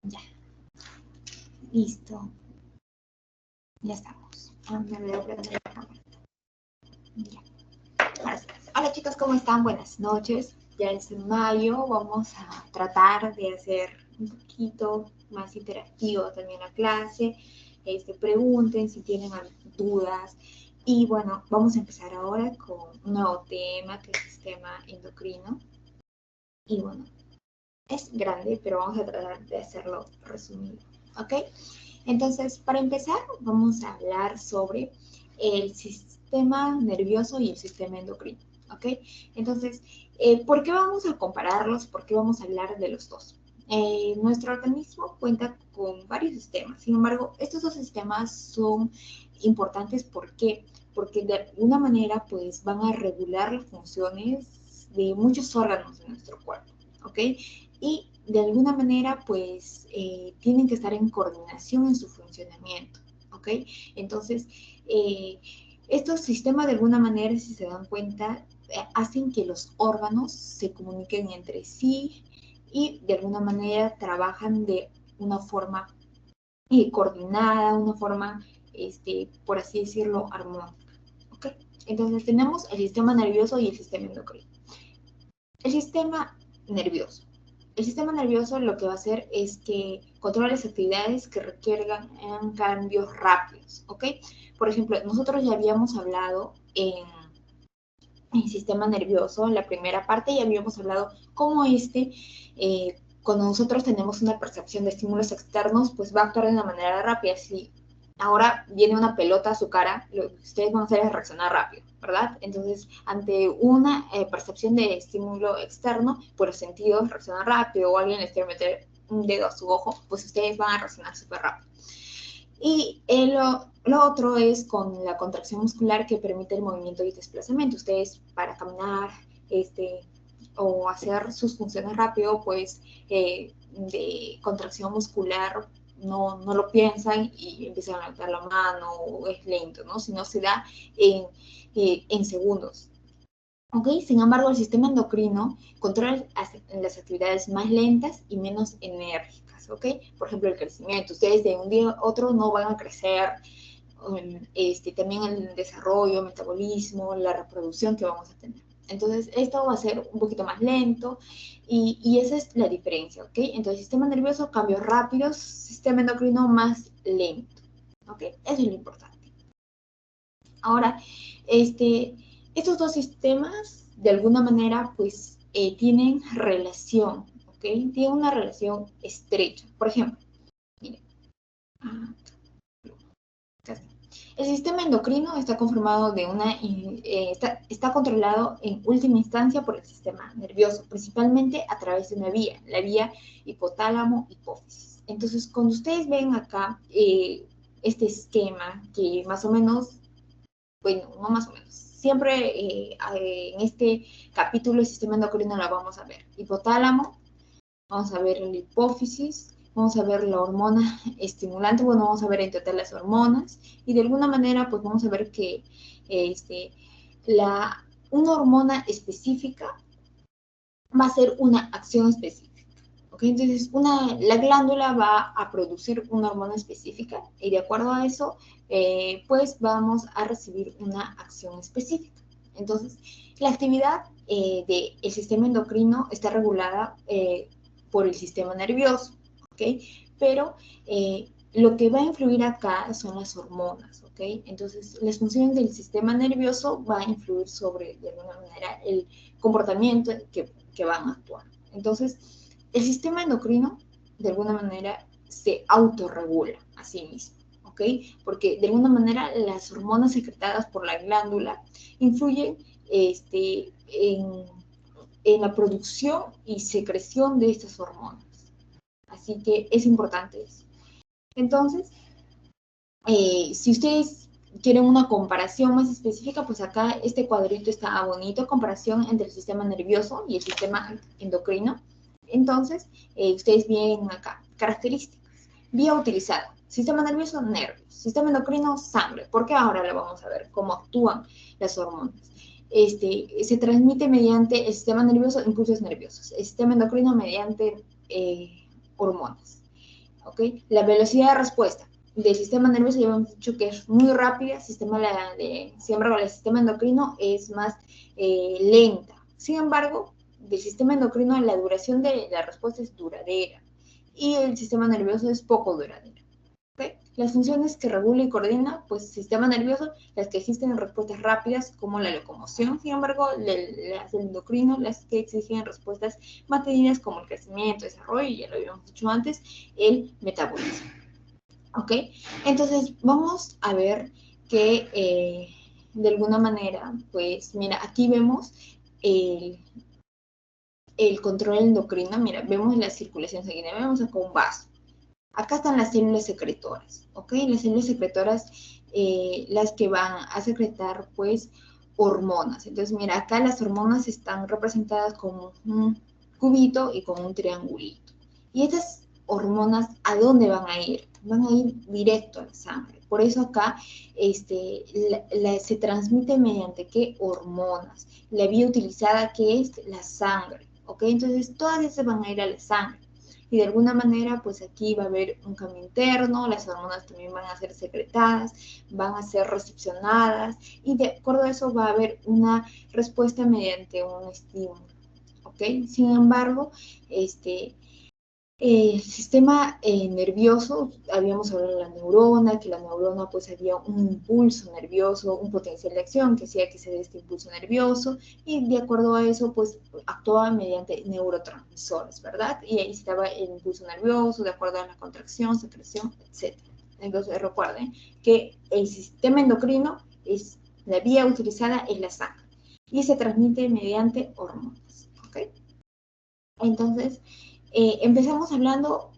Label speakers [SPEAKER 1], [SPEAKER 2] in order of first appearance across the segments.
[SPEAKER 1] Ya, listo. Ya estamos. Me voy a prender la cámara. Ya. Ahora sí. Hola chicos, ¿cómo están? Buenas noches. Ya es mayo, vamos a tratar de hacer un poquito más interactivo también la clase. Pregunten si tienen dudas. Y bueno, vamos a empezar ahora con un nuevo tema que es el sistema endocrino. Y bueno, es grande, pero vamos a tratar de hacerlo resumido, ¿ok? Entonces, para empezar, vamos a hablar sobre el sistema nervioso y el sistema endocrino, ¿ok? Entonces, ¿por qué vamos a compararlos? ¿Por qué vamos a hablar de los dos? Nuestro organismo cuenta con varios sistemas, sin embargo, estos dos sistemas son importantes, ¿por qué? Porque de alguna manera, pues, van a regular las funciones de muchos órganos de nuestro cuerpo, ¿ok? Y de alguna manera, pues, tienen que estar en coordinación en su funcionamiento, ¿ok? Entonces, estos sistemas, de alguna manera, si se dan cuenta, hacen que los órganos se comuniquen entre sí y, de alguna manera, trabajan de una forma coordinada, una forma, por así decirlo, armónica, ¿ok? Entonces, tenemos el sistema nervioso y el sistema endocrino. El sistema nervioso. El sistema nervioso lo que va a hacer es que controla las actividades que requieran cambios rápidos, ¿ok? Por ejemplo, nosotros ya habíamos hablado en el sistema nervioso, en la primera parte, ya habíamos hablado cómo cuando nosotros tenemos una percepción de estímulos externos, pues va a actuar de una manera rápida. Si ahora viene una pelota a su cara, lo que ustedes van a hacer es reaccionar rápido, ¿verdad? Entonces, ante una percepción de estímulo externo, pues los sentidos reaccionan rápido, o alguien les quiere meter un dedo a su ojo, pues ustedes van a reaccionar súper rápido. Y lo otro es con la contracción muscular que permite el movimiento y desplazamiento. Ustedes para caminar o hacer sus funciones rápido, pues de contracción muscular no lo piensan y empiezan a levantar la mano o es lento, ¿no? Sino se da en segundos. ¿Ok? Sin embargo, el sistema endocrino controla las actividades más lentas y menos enérgicas, ¿ok? Por ejemplo, el crecimiento. Ustedes de un día a otro no van a crecer. También el desarrollo, el metabolismo, la reproducción que vamos a tener. Entonces, esto va a ser un poquito más lento y esa es la diferencia, ¿ok? Entonces, sistema nervioso, cambios rápidos, sistema endocrino más lento, ¿ok? Eso es lo importante. Ahora, estos dos sistemas, de alguna manera, pues, tienen relación, ¿ok? Tienen una relación estrecha. Por ejemplo, miren, el sistema endocrino está conformado de está controlado en última instancia por el sistema nervioso, principalmente a través de una vía, la vía hipotálamo-hipófisis. Entonces, cuando ustedes ven acá este esquema, que más o menos, bueno, no más o menos, siempre en este capítulo el sistema endocrino lo vamos a ver. Hipotálamo, vamos a ver la hipófisis, vamos a ver la hormona estimulante, bueno, vamos a ver en total las hormonas, y de alguna manera, pues vamos a ver que una hormona específica va a ser una acción específica. ¿Okay? Entonces, la glándula va a producir una hormona específica y de acuerdo a eso, pues vamos a recibir una acción específica. Entonces, la actividad del sistema endocrino está regulada por el sistema nervioso, ¿ok? Pero lo que va a influir acá son las hormonas, ¿ok? Entonces, las funciones del sistema nervioso van a influir sobre, de alguna manera, el comportamiento que van a actuar. Entonces, el sistema endocrino, de alguna manera, se autorregula a sí mismo, ¿ok? Porque de alguna manera las hormonas secretadas por la glándula influyen en la producción y secreción de estas hormonas. Así que es importante eso. Entonces, si ustedes quieren una comparación más específica, pues acá este cuadrito está bonito, comparación entre el sistema nervioso y el sistema endocrino. Entonces, ustedes ven acá, características. Vía utilizada, sistema nervioso, nervios, sistema endocrino, sangre. ¿Por qué? Ahora lo vamos a ver, cómo actúan las hormonas. Se transmite mediante el sistema nervioso, impulsos nerviosos. El sistema endocrino mediante hormonas. ¿ok? La velocidad de respuesta del sistema nervioso ya hemos dicho que es muy rápida, sin embargo, el sistema endocrino es más lenta. Sin embargo, del sistema endocrino la duración de la respuesta es duradera y el sistema nervioso es poco duradero. ¿Okay? Las funciones que regula y coordina, pues sistema nervioso, las que existen en respuestas rápidas como la locomoción, sin embargo, las del endocrino, las que exigen respuestas mantenidas como el crecimiento, desarrollo, y ya lo habíamos dicho antes, el metabolismo. ¿Ok? Entonces, vamos a ver que de alguna manera, pues mira, aquí vemos el control endocrino, mira, vemos la circulación sanguínea, vemos acá un vaso. Acá están las células secretoras, ¿ok? Las células secretoras, las que van a secretar, pues, hormonas. Entonces, mira, acá las hormonas están representadas como un cubito y con un triangulito. Y estas hormonas, ¿a dónde van a ir? Van a ir directo a la sangre. Por eso acá se transmite mediante ¿qué? Hormonas. La vía utilizada que es la sangre, ¿ok? Entonces, todas esas van a ir a la sangre. Y de alguna manera, pues aquí va a haber un cambio interno, las hormonas también van a ser secretadas, van a ser recepcionadas, y de acuerdo a eso va a haber una respuesta mediante un estímulo, ¿ok? Sin embargo, el sistema nervioso, habíamos hablado de la neurona, que la neurona pues había un impulso nervioso, un potencial de acción que hacía que se dé este impulso nervioso, y de acuerdo a eso pues actuaba mediante neurotransmisores, ¿verdad? Y ahí estaba el impulso nervioso de acuerdo a la contracción, secreción, etc. Entonces recuerden que el sistema endocrino es la vía utilizada es la sangre y se transmite mediante hormonas, ¿ok? Entonces, empezamos hablando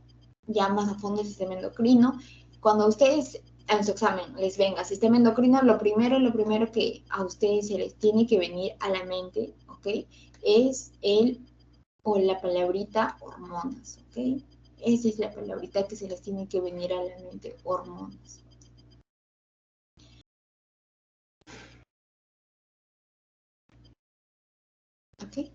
[SPEAKER 1] ya más a fondo del sistema endocrino. Cuando ustedes en su examen les venga sistema endocrino, lo primero que a ustedes se les tiene que venir a la mente, ¿ok? Es la palabrita hormonas, ¿ok? Esa es la palabrita que se les tiene que venir a la mente, hormonas. ¿Ok?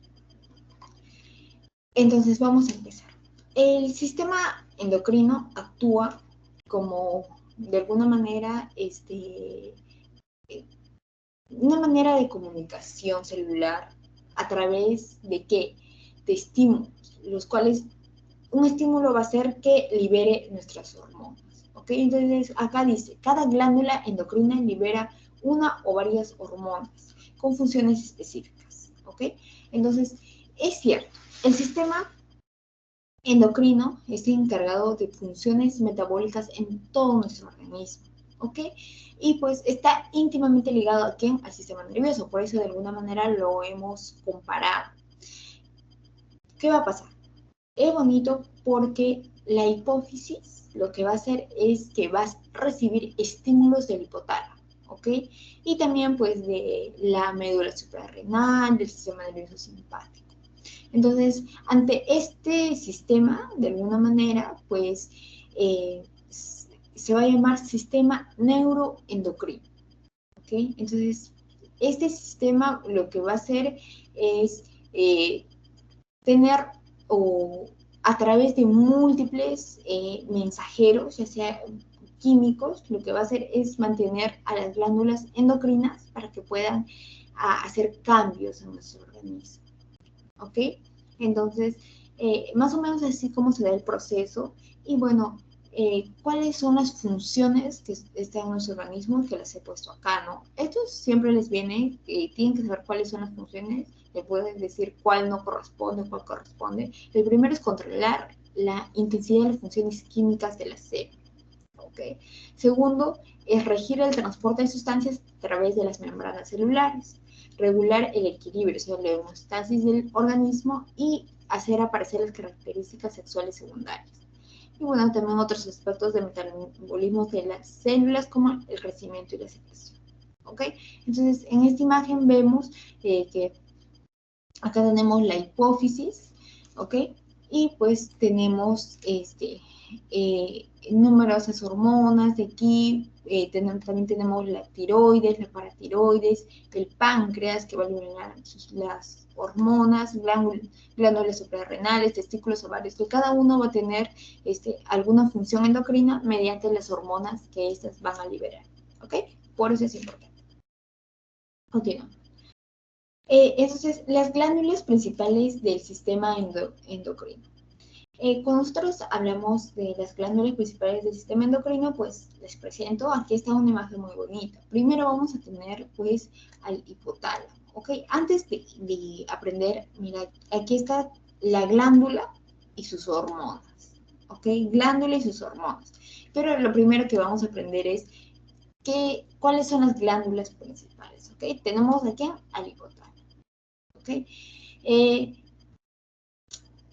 [SPEAKER 1] Entonces vamos a empezar. El sistema endocrino actúa como de alguna manera una manera de comunicación celular a través de qué? De estímulos, los cuales un estímulo va a ser que libere nuestras hormonas. ¿Ok? Entonces acá dice, cada glándula endocrina libera una o varias hormonas con funciones específicas. ¿Ok? Entonces, es cierto, el sistema endocrino está encargado de funciones metabólicas en todo nuestro organismo, ¿ok? Y pues está íntimamente ligado ¿a quién? Al sistema nervioso, por eso de alguna manera lo hemos comparado. ¿Qué va a pasar? Es bonito porque la hipófisis lo que va a hacer es que vas a recibir estímulos del hipotálamo, ¿ok? Y también pues de la médula suprarrenal, del sistema nervioso simpático. Entonces, ante este sistema, de alguna manera, pues se va a llamar sistema neuroendocrino. ¿Ok? Entonces, este sistema lo que va a hacer es tener o a través de múltiples mensajeros, ya sea químicos, lo que va a hacer es mantener a las glándulas endocrinas para que puedan hacer cambios en nuestro organismo. ¿Ok? Entonces, más o menos así como se da el proceso. Y bueno, ¿cuáles son las funciones que están en nuestro organismo? Que las he puesto acá, ¿no? Estos siempre les viene, tienen que saber cuáles son las funciones, le pueden decir cuál no corresponde, cuál corresponde. El primero es controlar la intensidad de las funciones químicas de la célula. ¿Okay? Segundo, es regir el transporte de sustancias a través de las membranas celulares, regular el equilibrio, o sea, la homeostasis del organismo y hacer aparecer las características sexuales secundarias. Y bueno, también otros aspectos del metabolismo de las células como el crecimiento y la secreción. ¿Ok? Entonces, en esta imagen vemos que acá tenemos la hipófisis, ¿ok? Y pues tenemos numerosas hormonas de aquí. También tenemos la tiroides, la paratiroides, el páncreas que va a liberar las hormonas, glándulas suprarrenales, testículos, ovarios, que cada uno va a tener alguna función endocrina mediante las hormonas que estas van a liberar. ¿Ok? Por eso es importante. Continuamos. Entonces, las glándulas principales del sistema endocrino. Cuando nosotros hablamos de las glándulas principales del sistema endocrino, pues les presento, aquí está una imagen muy bonita. Primero vamos a tener pues al hipotálamo, ¿ok? Antes de aprender, mira, aquí está la glándula y sus hormonas, ¿ok? Glándula y sus hormonas. Pero lo primero que vamos a aprender es cuáles son las glándulas principales, ¿ok? Tenemos aquí al hipotálamo, ¿ok?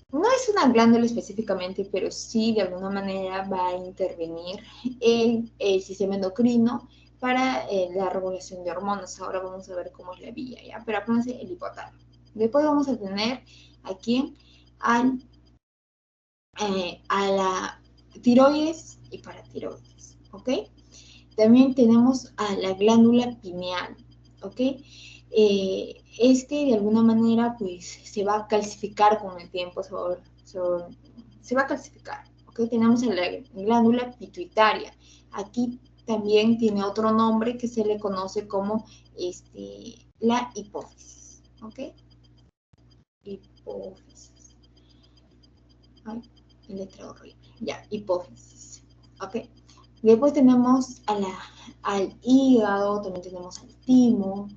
[SPEAKER 1] No es una glándula específicamente, pero sí de alguna manera va a intervenir en el sistema endocrino para la regulación de hormonas. Ahora vamos a ver cómo es la vía, ¿ya? Pero acuérdense el hipotálamo. Después vamos a tener aquí a la tiroides y paratiroides, ¿ok? También tenemos a la glándula pineal, ¿ok? De alguna manera pues se va a calcificar con el tiempo, se va a calcificar, ¿ok? Tenemos a la glándula pituitaria. Aquí también tiene otro nombre que se le conoce como la hipófisis, ¿ok? Hipófisis. Ay, letra horrible. Ya, hipófisis, ¿ok? Después tenemos al hígado, también tenemos al timo.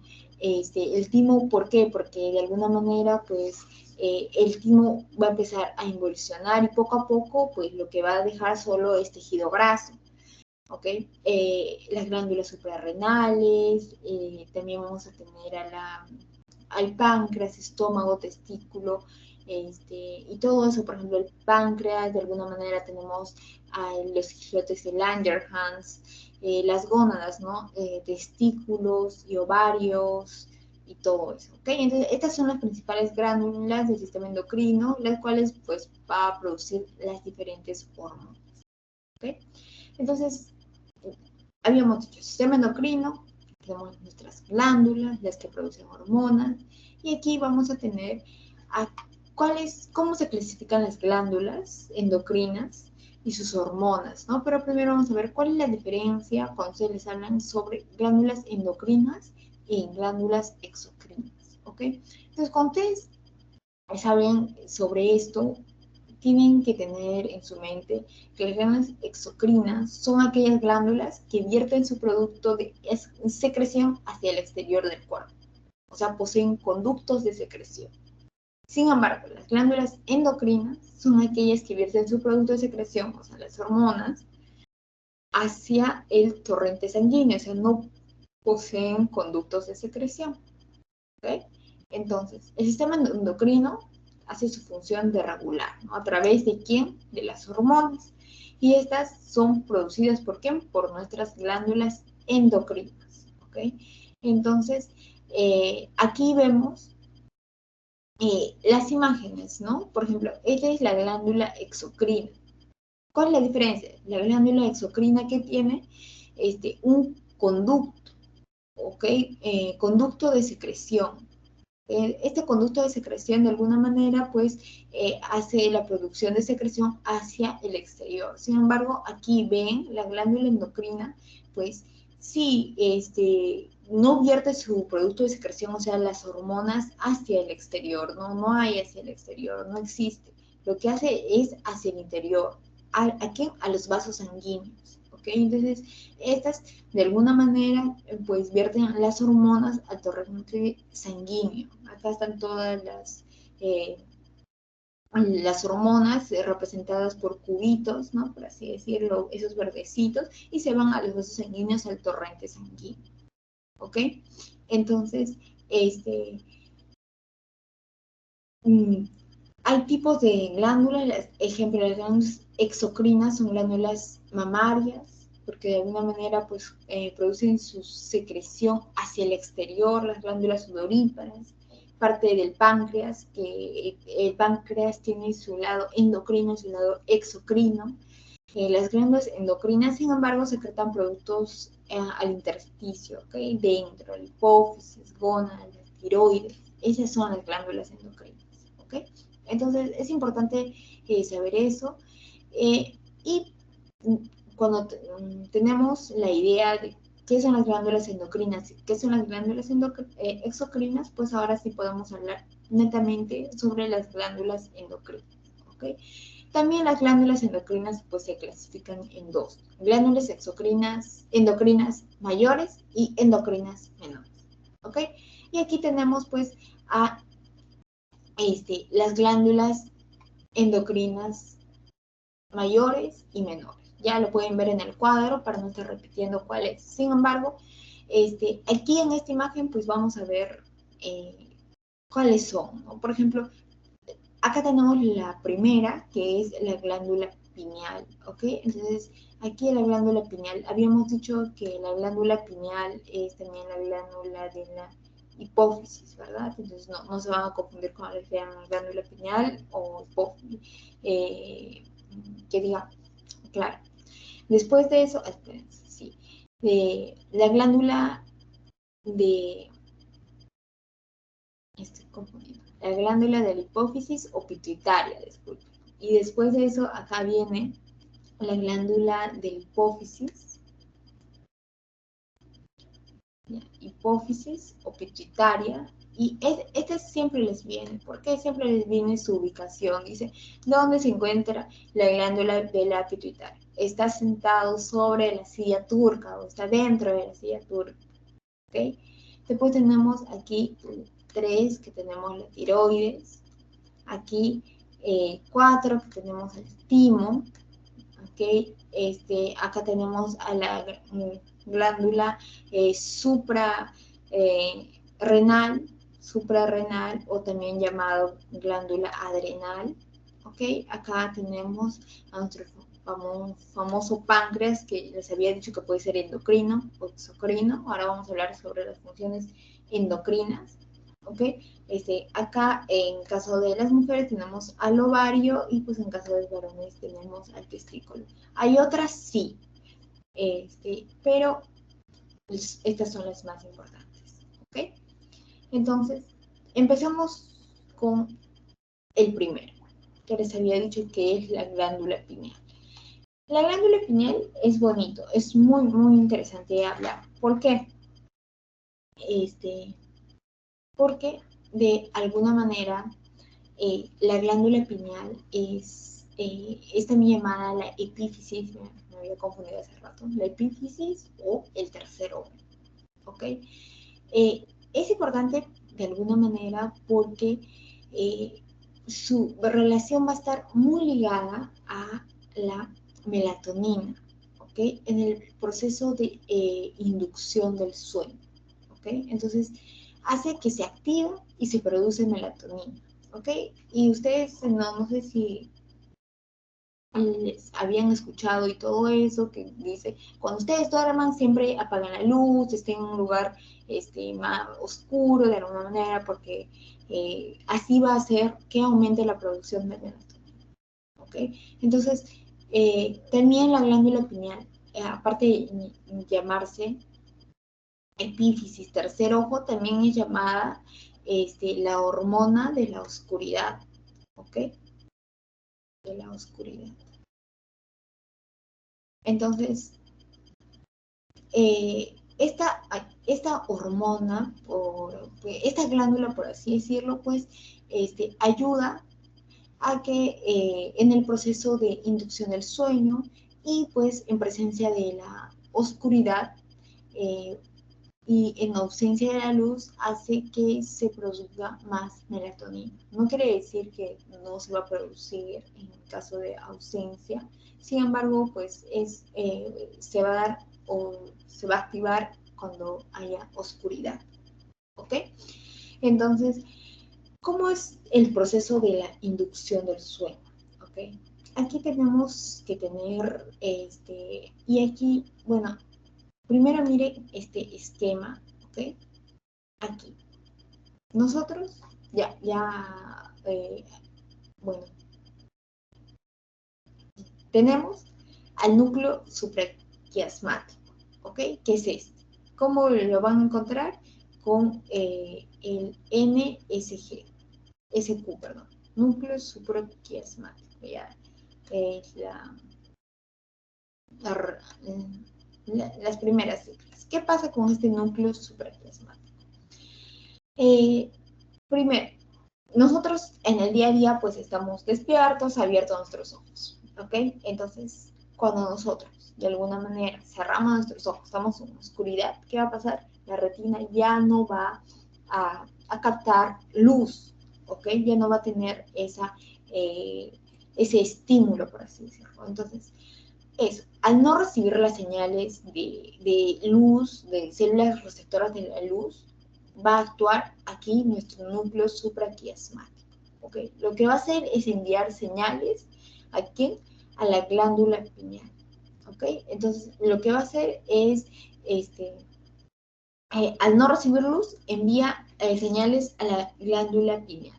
[SPEAKER 1] El timo, ¿por qué? Porque de alguna manera, pues, el timo va a empezar a involucionar y poco a poco, pues, lo que va a dejar solo es tejido graso, ¿ok? Las glándulas suprarrenales, también vamos a tener al páncreas, estómago, testículo, y todo eso, por ejemplo, el páncreas, de alguna manera tenemos a los islotes de Langerhans, las gónadas, ¿no? Testículos y ovarios y todo eso, ¿ok? Entonces, estas son las principales glándulas del sistema endocrino, las cuales, pues, va a producir las diferentes hormonas, ¿ok? Entonces, habíamos dicho, sistema endocrino, tenemos nuestras glándulas, las que producen hormonas, y aquí vamos a tener cómo se clasifican las glándulas endocrinas y sus hormonas, ¿no? Pero primero vamos a ver cuál es la diferencia cuando se les hablan sobre glándulas endocrinas y glándulas exocrinas, ¿ok? Entonces, cuando ustedes saben sobre esto, tienen que tener en su mente que las glándulas exocrinas son aquellas glándulas que vierten su producto de secreción hacia el exterior del cuerpo, o sea, poseen conductos de secreción. Sin embargo, las glándulas endocrinas son aquellas que vierten su producto de secreción, o sea, las hormonas, hacia el torrente sanguíneo, o sea, no poseen conductos de secreción. ¿Okay? Entonces, el sistema endocrino hace su función de regular, ¿no? ¿A través de quién? De las hormonas. Y estas son producidas por quién? Por nuestras glándulas endocrinas, ¿ok? Entonces, aquí vemos las imágenes, ¿no? Por ejemplo, esta es la glándula exocrina. ¿Cuál es la diferencia? La glándula exocrina que tiene un conducto, ¿ok? Conducto de secreción. Este conducto de secreción de alguna manera pues hace la producción de secreción hacia el exterior. Sin embargo, aquí ven la glándula endocrina, pues sí, no vierte su producto de secreción, o sea, las hormonas hacia el exterior, no hay hacia el exterior, no existe. Lo que hace es hacia el interior. ¿A quién? A los vasos sanguíneos. ¿Ok? Entonces, estas de alguna manera pues vierten las hormonas al torrente sanguíneo. Acá están todas las hormonas representadas por cubitos, ¿no? Por así decirlo, esos verdecitos, y se van a los vasos sanguíneos al torrente sanguíneo. ¿Ok? Entonces, hay tipos de glándulas, ejemplo, las glándulas exocrinas son glándulas mamarias, porque de alguna manera pues producen su secreción hacia el exterior, las glándulas sudoríparas, parte del páncreas, que el páncreas tiene su lado endocrino y su lado exocrino. Las glándulas endocrinas, sin embargo, secretan productos al intersticio, ¿ok? Dentro, la hipófisis, gónadas, tiroides. Esas son las glándulas endocrinas, ¿ok? Entonces, es importante saber eso. Y cuando tenemos la idea de qué son las glándulas endocrinas y qué son las glándulas exocrinas, pues ahora sí podemos hablar netamente sobre las glándulas endocrinas, ¿ok? También las glándulas endocrinas pues se clasifican en dos, glándulas endocrinas mayores y endocrinas menores, ¿ok? Y aquí tenemos pues a las glándulas endocrinas mayores y menores. Ya lo pueden ver en el cuadro para no estar repitiendo cuál es. Sin embargo, aquí en esta imagen pues vamos a ver cuáles son, ¿no? Por ejemplo, acá tenemos la primera, que es la glándula pineal, ¿ok? Entonces, aquí la glándula pineal, habíamos dicho que la glándula pineal es también la glándula de la hipófisis, ¿verdad? Entonces, no se van a confundir con la glándula pineal o hipófisis, que diga, claro. Después de eso, espérense, sí, la glándula de, estoy confundiendo, la glándula de la hipófisis o pituitaria, disculpen. Y después de eso, acá viene la glándula de hipófisis, hipófisis o pituitaria. Y este siempre les viene, porque siempre les viene su ubicación. Dice, ¿dónde se encuentra la glándula de la pituitaria? Está sentado sobre la silla turca o está dentro de la silla turca. ¿Okay? Después tenemos aquí 3, que tenemos la tiroides. Aquí 4, que tenemos el timo. ¿Okay? Acá tenemos a la glándula suprarrenal o también llamado glándula adrenal. ¿Okay? Acá tenemos a nuestro famoso páncreas, que les había dicho que puede ser endocrino o exocrino. Ahora vamos a hablar sobre las funciones endocrinas. ¿Ok? Acá en caso de las mujeres tenemos al ovario y pues en caso de los varones tenemos al testículo. Hay otras sí, pero pues, estas son las más importantes. ¿Ok? Entonces, empezamos con el primero, que les había dicho que es la glándula pineal. La glándula pineal es bonito, es muy, muy interesante hablar. ¿Por qué? Porque de alguna manera la glándula pineal es también llamada la epífisis, me había confundido hace rato, la epífisis o el tercer ojo, ¿ok? Es importante de alguna manera porque su relación va a estar muy ligada a la melatonina, ¿ok? En el proceso de inducción del sueño, ¿ok? Entonces, hace que se active y se produce melatonina, ¿ok? Y ustedes, no sé si les habían escuchado y todo eso, que dice, cuando ustedes duerman siempre apagan la luz, estén en un lugar más oscuro de alguna manera, porque así va a hacer que aumente la producción de melatonina, ¿ok? Entonces, también la glándula pineal, aparte de llamarse epífisis, tercer ojo, también es llamada la hormona de la oscuridad, ¿ok? De la oscuridad. Entonces, esta hormona, esta glándula, por así decirlo, pues ayuda a que en el proceso de inducción del sueño y pues en presencia de la oscuridad y en ausencia de la luz hace que se produzca más melatonina. No quiere decir que no se va a producir en caso de ausencia, sin embargo, pues se va a dar o se va a activar cuando haya oscuridad. ¿Ok? Entonces, ¿cómo es el proceso de la inducción del sueño? ¿Ok? Aquí tenemos que tener, y aquí, bueno, primero mire este esquema, ¿ok? Aquí. nosotros bueno, tenemos al núcleo supraquiasmático, ¿ok? ¿Qué es este? ¿Cómo lo van a encontrar? Con el NSG, SQ, perdón, núcleo supraquiasmático, ya es las primeras siglas. ¿Qué pasa con este núcleo supraquiasmático? Primero, nosotros en el día a día pues estamos despiertos, abiertos nuestros ojos, ¿ok? Entonces, cuando nosotros de alguna manera cerramos nuestros ojos, estamos en oscuridad, ¿qué va a pasar? La retina ya no va a captar luz, ¿ok? Ya no va a tener ese estímulo, por así decirlo. Entonces, eso, al no recibir las señales de luz, de células receptoras de la luz, va a actuar aquí nuestro núcleo supraquiasmático. ¿Okay? Lo que va a hacer es enviar señales a quién? A la glándula pineal. ¿Okay? Entonces, lo que va a hacer es, al no recibir luz, envía señales a la glándula pineal.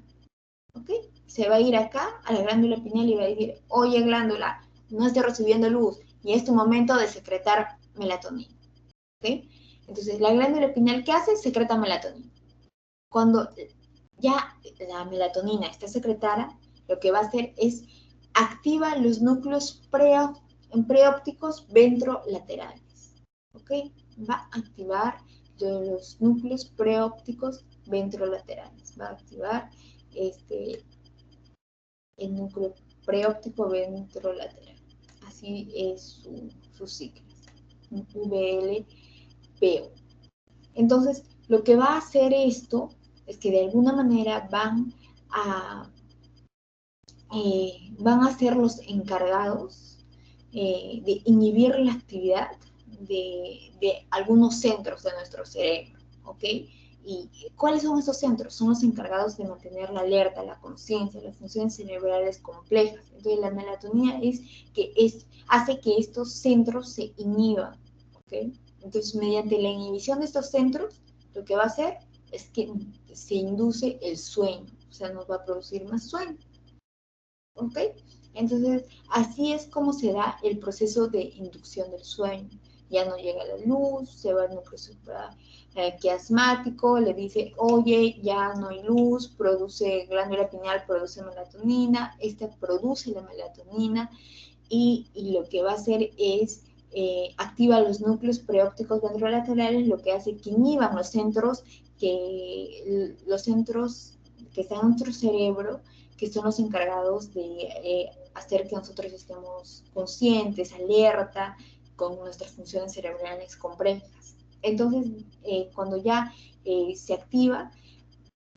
[SPEAKER 1] ¿Okay? Se va a ir acá a la glándula pineal y va a decir, oye glándula, no estoy recibiendo luz y es tu momento de secretar melatonina. ¿Okay? Entonces, la glándula pineal, ¿qué hace? Secreta melatonina. Cuando ya la melatonina está secretada, lo que va a hacer es activa los núcleos preópticos ventrolaterales. ¿Ok? Va a activar los núcleos preópticos ventrolaterales. Va a activar el núcleo preóptico ventrolateral. Así es su sigla. VLPO. Entonces, lo que va a hacer esto es que de alguna manera van a ser los encargados de inhibir la actividad de algunos centros de nuestro cerebro, ¿ok? ¿Y cuáles son esos centros? Son los encargados de mantener la alerta, la conciencia, las funciones cerebrales complejas. Entonces, la melatonina hace que estos centros se inhiban, ¿ok? Entonces, mediante la inhibición de estos centros, lo que va a hacer es que se induce el sueño, o sea, nos va a producir más sueño. ¿Ok? Entonces, así es como se da el proceso de inducción del sueño. Ya no llega la luz, se va al núcleo supraquiasmático, le dice, oye, ya no hay luz, produce glándula pineal, produce melatonina, esta produce la melatonina y lo que va a hacer es activa los núcleos preópticos ventrolaterales, lo que hace que inhiban los centros que están en nuestro cerebro, que son los encargados de hacer que nosotros estemos conscientes, alerta, con nuestras funciones cerebrales complejas. Entonces, cuando ya se activa,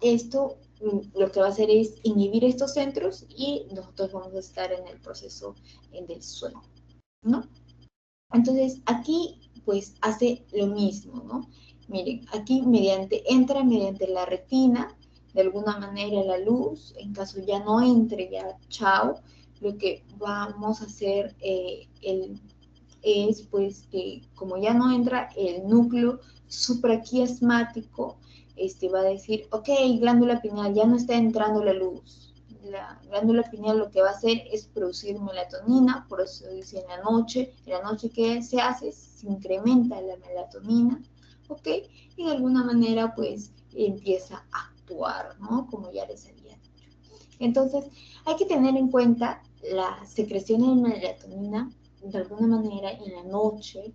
[SPEAKER 1] esto lo que va a hacer es inhibir estos centros y nosotros vamos a estar en el proceso del sueño, ¿no? Entonces, aquí pues hace lo mismo, ¿no? Miren, aquí entra mediante la retina, de alguna manera la luz, en caso ya no entre, ya chao, lo que vamos a hacer es pues que como ya no entra el núcleo supraquiasmático, va a decir, ok, glándula pineal, ya no está entrando la luz. La glándula pineal lo que va a hacer es producir melatonina, por eso dice en la noche ¿qué se hace? Se incrementa la melatonina, ¿ok? Y de alguna manera pues empieza a actuar, ¿no? Como ya les había dicho. Entonces, hay que tener en cuenta la secreción de melatonina, de alguna manera en la noche,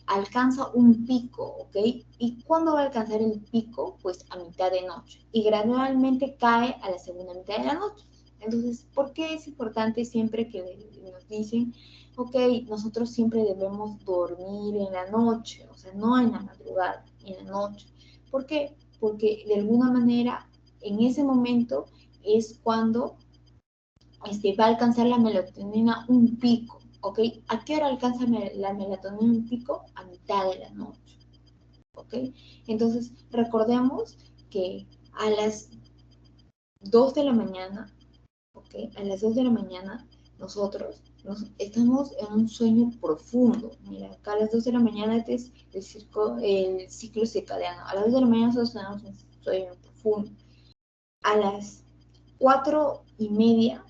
[SPEAKER 1] alcanza un pico, ¿ok? ¿Y cuándo va a alcanzar el pico? Pues a mitad de noche. Y gradualmente cae a la segunda mitad de la noche. Entonces, ¿por qué es importante siempre que nos dicen, ok, nosotros siempre debemos dormir en la noche, o sea, no en la madrugada, en la noche? ¿Por qué? Porque de alguna manera, en ese momento es cuando va a alcanzar la melatonina un pico, ¿ok? ¿A qué hora alcanza la melatonina un pico? A mitad de la noche, ¿ok? Entonces, recordemos que a las 2 de la mañana, ¿ok? A las 2 de la mañana estamos en un sueño profundo. Mira, acá a las 2 de la mañana es el ciclo circadiano. A las 2 de la mañana nosotros tenemos un sueño profundo. junio. A las 4:30,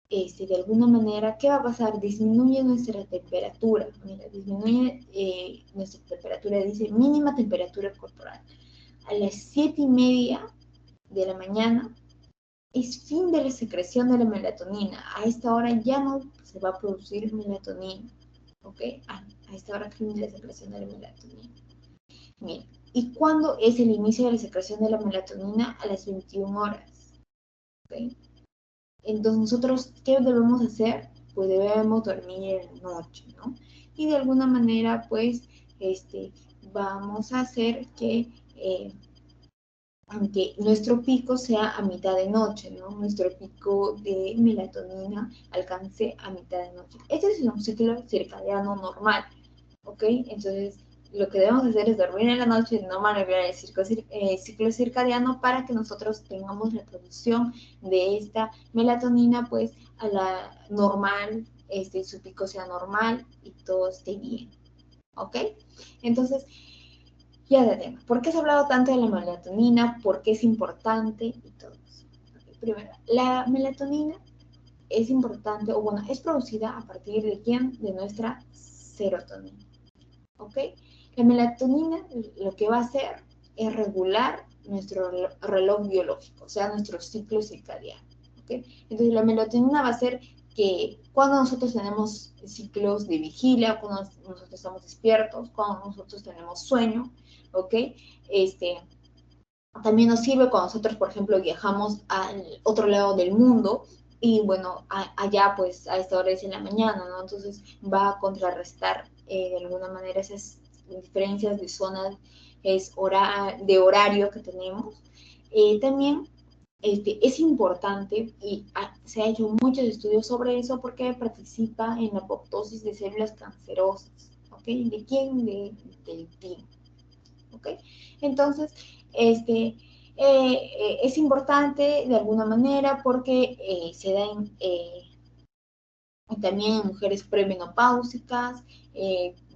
[SPEAKER 1] de alguna manera, ¿qué va a pasar? Disminuye nuestra temperatura. Mira, disminuye nuestra temperatura, dice mínima temperatura corporal. A las 7:30 de la mañana es fin de la secreción de la melatonina. A esta hora ya no se va a producir melatonina. ¿Ok? A esta hora fin de la secreción de la melatonina. Bien. ¿Y cuándo es el inicio de la secreción de la melatonina? A las 21 horas. ¿Ok? Entonces, nosotros, ¿qué debemos hacer? Pues debemos dormir en la noche, ¿no? Y de alguna manera, pues, vamos a hacer que aunque nuestro pico sea a mitad de noche, ¿no? Nuestro pico de melatonina alcance a mitad de noche. Este es un ciclo circadiano normal, ¿ok? Entonces, lo que debemos hacer es dormir en la noche, no manipular el ciclo circadiano para que nosotros tengamos la producción de esta melatonina, pues, a la normal, su pico sea normal y todo esté bien, ¿ok? Entonces, ya de tema. ¿Por qué se ha hablado tanto de la melatonina? ¿Por qué es importante? Y todo eso. Okay, primero, la melatonina es importante, o bueno, es producida a partir de quién? De nuestra serotonina. ¿Ok? La melatonina lo que va a hacer es regular nuestro reloj biológico, o sea, nuestro ciclo circadiano. ¿Ok? Entonces, la melatonina va a hacer que cuando nosotros tenemos ciclos de vigilia, cuando nosotros estamos despiertos, cuando nosotros tenemos sueño, ¿ok? También nos sirve cuando nosotros, por ejemplo, viajamos al otro lado del mundo y, bueno, allá, pues, a esta hora es en la mañana, ¿no? Entonces, va a contrarrestar de alguna manera esas diferencias de zonas de horario que tenemos. También es importante y se ha hecho muchos estudios sobre eso porque participa en la apoptosis de células cancerosas, ¿ok? ¿De quién? Del timo, ¿ok? Entonces, es importante de alguna manera porque se da también en mujeres premenopáusicas,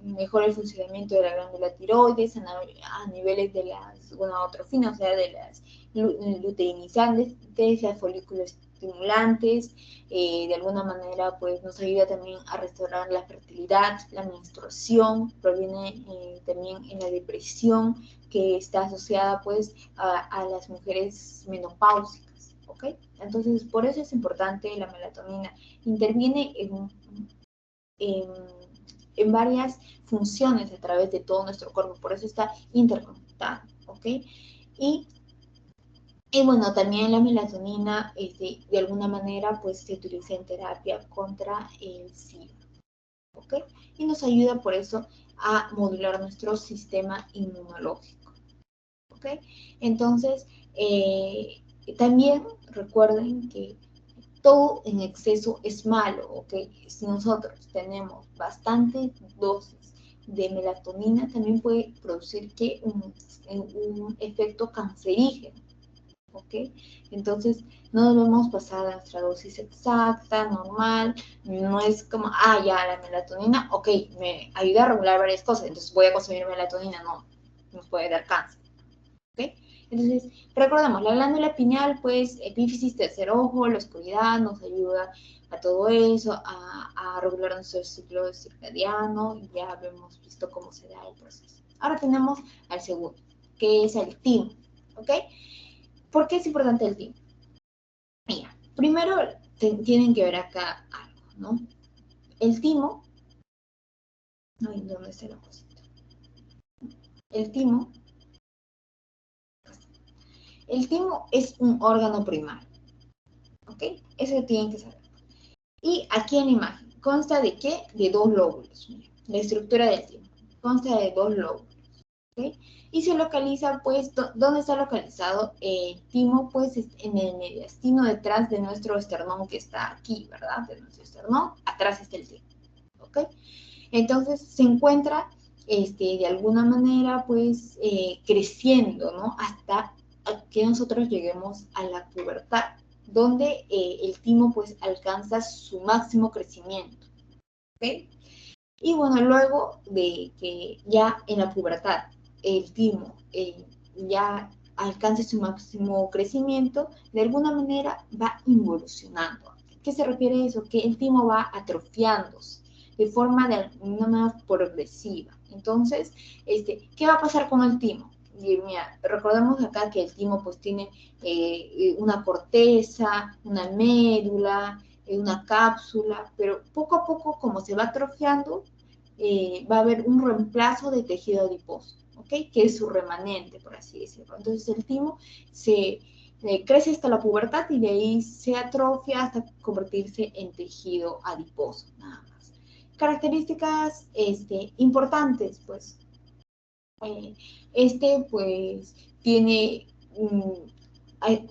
[SPEAKER 1] mejora el funcionamiento de la glándula tiroides a niveles de las gonadotrofinas, o sea, de las luteinizantes, las folículos estimulantes, de alguna manera pues nos ayuda también a restaurar la fertilidad, la menstruación, proviene también en la depresión que está asociada pues a las mujeres menopáusicas, ¿ok? Entonces por eso es importante la melatonina, interviene en varias funciones a través de todo nuestro cuerpo, por eso está interconectado, ¿ok? Y bueno, también la melatonina, de alguna manera, pues se utiliza en terapia contra el SIDA, ¿ok? Y nos ayuda por eso a modular nuestro sistema inmunológico, ¿ok? Entonces, también recuerden que todo en exceso es malo, ¿ok? Si nosotros tenemos bastantes dosis de melatonina, también puede producir un efecto cancerígeno, ¿ok? Entonces, no debemos pasar a nuestra dosis exacta, normal, no es como, ya, la melatonina, ok, me ayuda a regular varias cosas, entonces voy a consumir melatonina, no, nos puede dar cáncer, ¿ok? Entonces, recordemos, la glándula pineal, pues, epífisis, tercer ojo, la oscuridad, nos ayuda a todo eso, a regular nuestro ciclo circadiano, y ya hemos visto cómo se da el proceso. Ahora tenemos al segundo, que es el timo, ¿ok? ¿Por qué es importante el timo? Mira, primero tienen que ver acá algo, ¿no? El timo, ay, ¿dónde está la cosita? El timo es un órgano primario, ¿ok? Eso tienen que saber. Y aquí en la imagen, ¿consta de qué? De dos lóbulos. Mira, la estructura del timo consta de dos lóbulos, ¿ok? Y se localiza, pues, ¿dónde está localizado el timo? Pues en el mediastino, detrás de nuestro esternón que está aquí, ¿verdad? De nuestro esternón, atrás está el timo, ¿ok? Entonces se encuentra de alguna manera pues creciendo, ¿no? Hasta que nosotros lleguemos a la pubertad, donde el timo pues alcanza su máximo crecimiento, ¿ok? Y bueno, luego de que ya en la pubertad el timo ya alcance su máximo crecimiento, de alguna manera va involucionando. ¿Qué se refiere a eso? Que el timo va atrofiándose de forma de una manera progresiva. Entonces, ¿qué va a pasar con el timo? Y mira, recordemos acá que el timo pues tiene una corteza, una médula, una cápsula, pero poco a poco, como se va atrofiando, va a haber un reemplazo de tejido adiposo, ¿ok? Que es su remanente, por así decirlo. Entonces el timo se crece hasta la pubertad y de ahí se atrofia hasta convertirse en tejido adiposo, nada más. Características importantes, pues, pues tiene,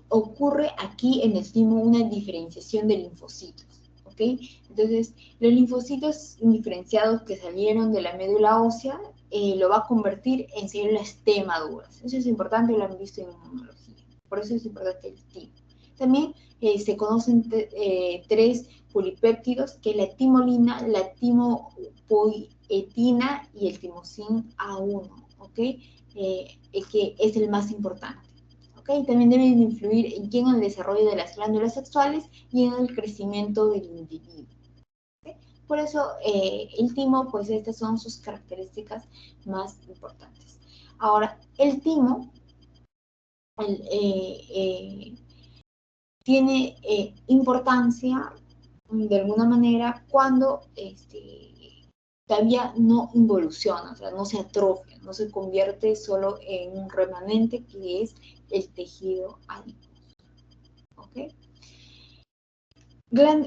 [SPEAKER 1] ocurre aquí en el timo una diferenciación de linfocitos, ¿ok? Entonces, los linfocitos indiferenciados que salieron de la médula ósea lo va a convertir en células T maduras. Eso es importante, lo han visto en inmunología. Por eso es importante el timo. También se conocen tres polipéptidos, que es la timolina, la timopoietina y el timosin A1, ¿ok? Que es el más importante. ¿Okay? También deben influir en el desarrollo de las glándulas sexuales y en el crecimiento del individuo. ¿Okay? Por eso el timo, pues estas son sus características más importantes. Ahora, el timo tiene importancia de alguna manera cuando todavía no involuciona, o sea, no se atrofia, no se convierte solo en un remanente que es el tejido adiposo. ¿Ok?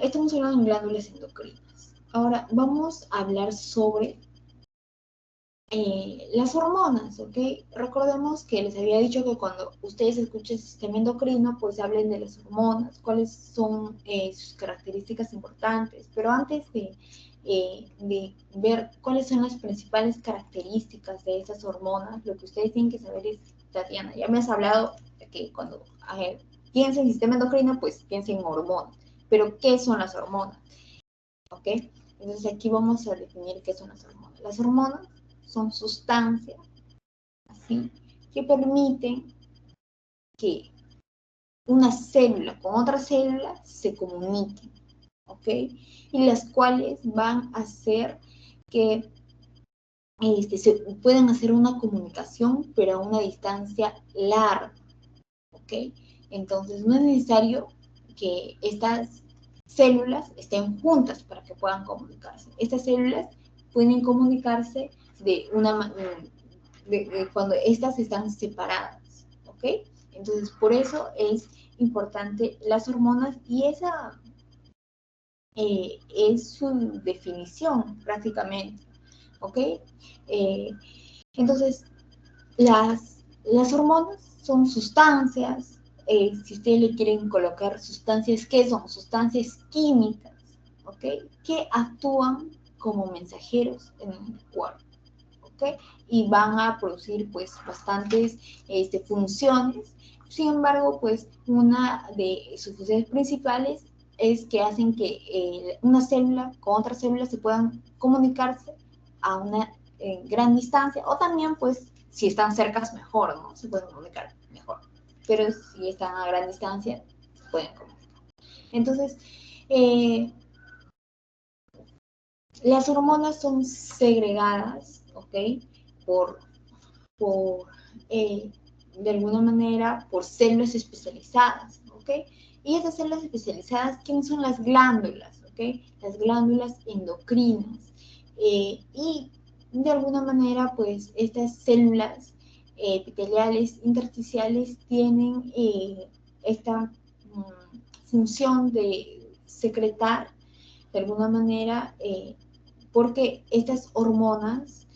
[SPEAKER 1] Estamos hablando de glándulas endocrinas. Ahora vamos a hablar sobre las hormonas, ¿ok? Recordemos que les había dicho que cuando ustedes escuchen el sistema endocrino, pues hablen de las hormonas, cuáles son sus características importantes, pero antes de ver cuáles son las principales características de esas hormonas, lo que ustedes tienen que saber es, Tatiana, ya me has hablado de que cuando piensa en sistema endocrino, pues piensa en hormonas, pero ¿qué son las hormonas? ¿Ok? Entonces aquí vamos a definir qué son las hormonas. Las hormonas son sustancias, ¿sí?, que permiten que una célula con otra célula se comuniquen, ¿ok? Y las cuales van a hacer que se puedan hacer una comunicación, pero a una distancia larga, ¿ok? Entonces no es necesario que estas células estén juntas para que puedan comunicarse. Estas células pueden comunicarse de una cuando estas están separadas, ¿ok? Entonces, por eso es importante las hormonas y esa es su definición prácticamente, ¿ok? Entonces, las hormonas son sustancias, si ustedes le quieren colocar sustancias, ¿qué son? Sustancias químicas, ¿ok? Que actúan como mensajeros en el cuerpo. ¿Okay? Y van a producir pues bastantes funciones. Sin embargo, pues una de sus funciones principales es que hacen que una célula con otra célula se puedan comunicarse a una gran distancia, o también pues si están cercas mejor, ¿no? Se pueden comunicar mejor. Pero si están a gran distancia, se pueden comunicar. Entonces, las hormonas son segregadas, ¿ok? Por de alguna manera, por células especializadas, ¿ok? Y esas células especializadas, ¿quiénes son las glándulas? ¿Ok? Las glándulas endocrinas. Y de alguna manera, pues, estas células epiteliales intersticiales tienen esta función de secretar, de alguna manera, porque estas hormonas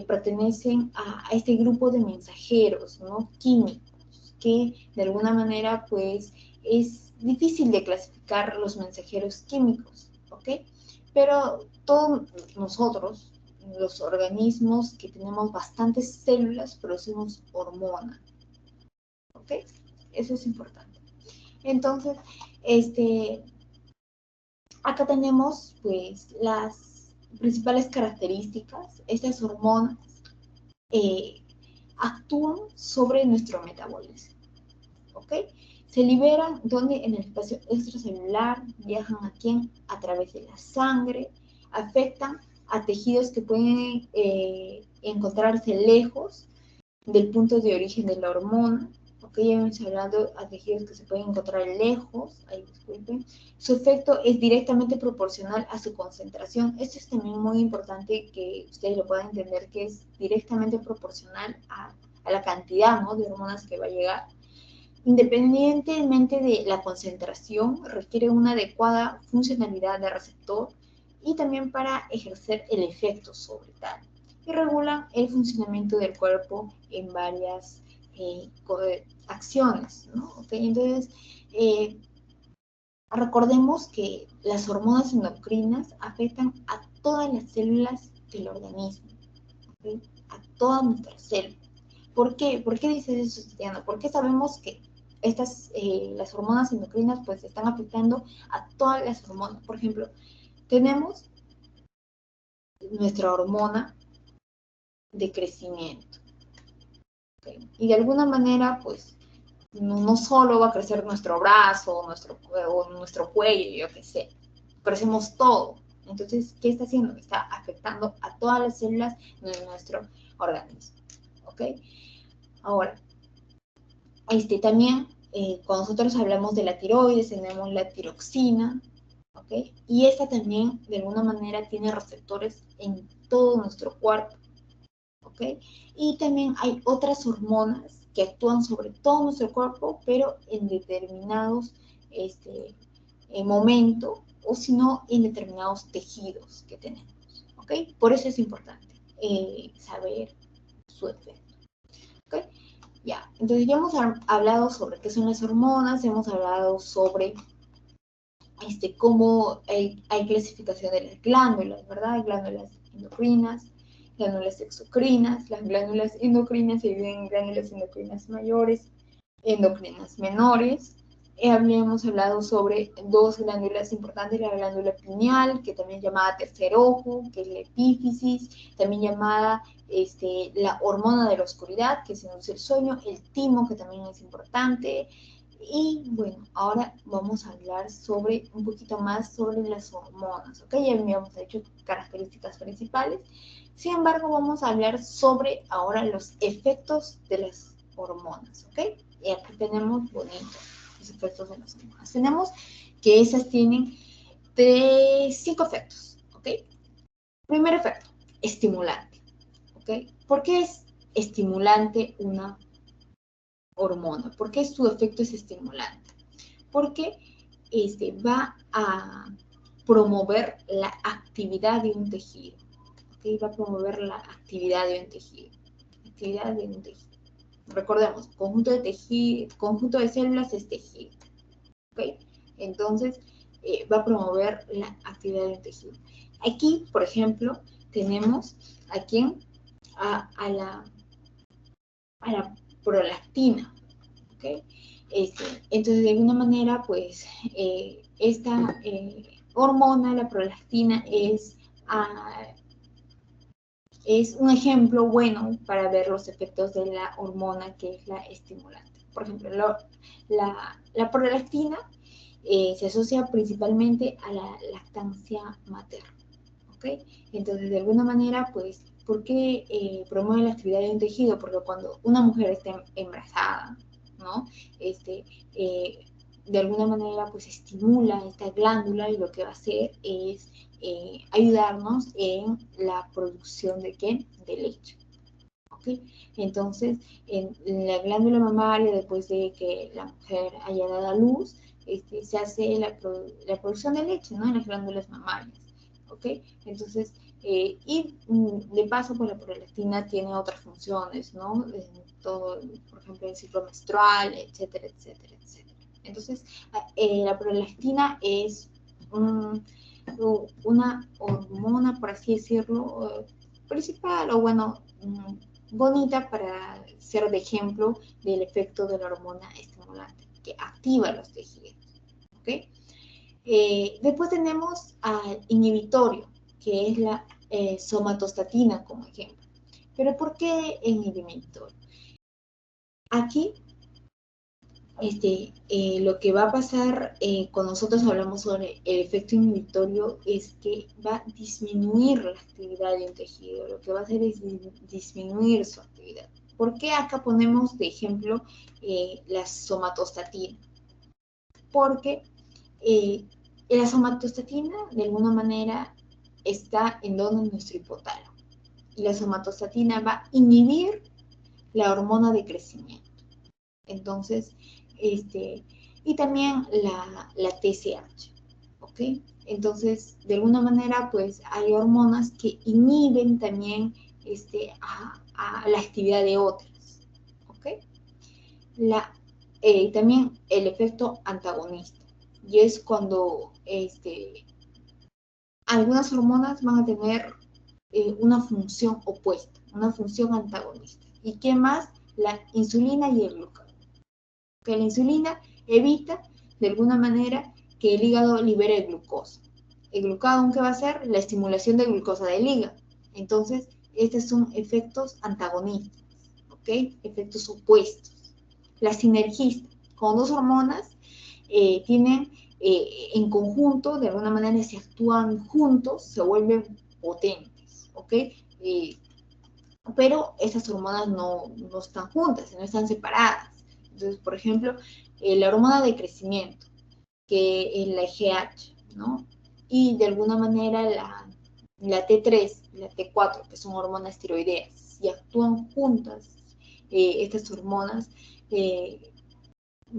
[SPEAKER 1] pertenecen a este grupo de mensajeros, ¿no?, químicos, que de alguna manera pues es difícil de clasificar los mensajeros químicos, ¿ok? Pero todos nosotros, los organismos que tenemos bastantes células, producimos hormonas, ¿ok? Eso es importante. Entonces, acá tenemos pues las principales características. Estas hormonas actúan sobre nuestro metabolismo, ¿ok? Se liberan donde en el espacio extracelular, viajan a quién, a través de la sangre, afectan a tejidos que pueden encontrarse lejos del punto de origen de la hormona, ¿ok? Ya hemos hablado a tejidos que se pueden encontrar lejos, ahí disculpen. Su efecto es directamente proporcional a su concentración. Esto es también muy importante que ustedes lo puedan entender, que es directamente proporcional a la cantidad, ¿no?, de hormonas que va a llegar. Independientemente de la concentración, requiere una adecuada funcionalidad de receptor y también para ejercer el efecto sobre tal. Y regulan el funcionamiento del cuerpo en varias acciones, ¿no? ¿Okay? Entonces, recordemos que las hormonas endocrinas afectan a todas las células del organismo, ¿okay? A todas nuestras células. ¿Por qué? ¿Por qué dices eso, Tatiana? Porque sabemos que las hormonas endocrinas pues están afectando a todas las hormonas. Por ejemplo, tenemos nuestra hormona de crecimiento, ¿okay? Y de alguna manera pues no solo va a crecer nuestro brazo o nuestro cuello, yo qué sé, crecemos todo. Entonces, ¿qué está haciendo? Está afectando a todas las células de nuestro organismo, ¿ok? Ahora, también cuando nosotros hablamos de la tiroides, tenemos la tiroxina, ¿ok? Y esta también, de alguna manera, tiene receptores en todo nuestro cuerpo, ¿ok? Y también hay otras hormonas que actúan sobre todo nuestro cuerpo, pero en determinados momentos, o si no, en determinados tejidos que tenemos, ¿ok? Por eso es importante saber su efecto, ¿ok? Ya, entonces ya hemos hablado sobre qué son las hormonas, hemos hablado sobre cómo hay clasificación de las glándulas, ¿verdad? Hay glándulas endocrinas, glándulas exocrinas. Las glándulas endocrinas se dividen en glándulas endocrinas mayores, endocrinas menores. Habíamos hablado sobre dos glándulas importantes, la glándula pineal, que también es llamada tercer ojo, que es la epífisis, también llamada la hormona de la oscuridad, que induce el sueño, el timo, que también es importante. Y bueno, ahora vamos a hablar sobre un poquito más sobre las hormonas, ¿ok? Ya habíamos hecho características principales. Sin embargo, vamos a hablar sobre ahora los efectos de las hormonas, ¿ok? Y aquí tenemos bonito los efectos de las hormonas. Tenemos que esas tienen 5 efectos, ¿ok? Primer efecto, estimulante, ¿ok? ¿Por qué es estimulante una hormona? ¿Por qué su efecto es estimulante? Porque va a promover la actividad de un tejido, ¿ok? Va a promover la actividad de un tejido, actividad de un tejido. Recordemos, conjunto de células es tejido, ¿ok? Entonces, va a promover la actividad del tejido. Aquí, por ejemplo, tenemos a quién, a la prolactina, ¿ok? Entonces, de alguna manera, pues, esta hormona, la prolactina, es un ejemplo bueno para ver los efectos de la hormona que es la estimulante. Por ejemplo, la prolactina se asocia principalmente a la lactancia materna, ¿ok? Entonces, de alguna manera, pues, ¿por qué promueve la actividad de un tejido? Porque cuando una mujer está embarazada, ¿no? De alguna manera, pues, estimula esta glándula y lo que va a hacer es ayudarnos en la producción de ¿qué? De leche. ¿Okay? Entonces, en la glándula mamaria, después de que la mujer haya dado a luz, se hace la producción de leche, ¿no? En las glándulas mamarias, ¿ok? Entonces, y de paso, pues la prolactina tiene otras funciones, ¿no? Todo, por ejemplo, el ciclo menstrual, etcétera, etcétera, etcétera. Entonces, la prolactina es una hormona, por así decirlo, principal, o bueno, bonita para ser de ejemplo del efecto de la hormona estimulante, que activa los tejidos, ¿ok? Después tenemos al inhibitorio, que es la somatostatina como ejemplo. ¿Pero por qué inhibitorio? Aquí lo que va a pasar cuando nosotros hablamos sobre el efecto inhibitorio es que va a disminuir la actividad de un tejido. Lo que va a hacer es disminuir su actividad. ¿Por qué acá ponemos de ejemplo la somatostatina? Porque la somatostatina de alguna manera está en nuestro hipotálamo. Y la somatostatina va a inhibir la hormona de crecimiento. Entonces, y también la TSH, ¿ok? Entonces, de alguna manera, pues hay hormonas que inhiben también a la actividad de otras, ¿ok? También el efecto antagonista, y es cuando algunas hormonas van a tener una función opuesta, una función antagonista. ¿Y qué más? La insulina y el glucagón. Que la insulina evita, de alguna manera, que el hígado libere glucosa. El glucagón, ¿qué va a hacer? La estimulación de glucosa del hígado. Entonces, estos son efectos antagonistas, ¿ok? Efectos opuestos. La sinergista, con dos hormonas, tienen en conjunto, de alguna manera, si actúan juntos, se vuelven potentes, ¿ok? Pero esas hormonas no están juntas, no están separadas. Entonces, por ejemplo, la hormona de crecimiento, que es la GH, ¿no? Y de alguna manera la T3, la T4, que son hormonas tiroideas, y actúan juntas estas hormonas, de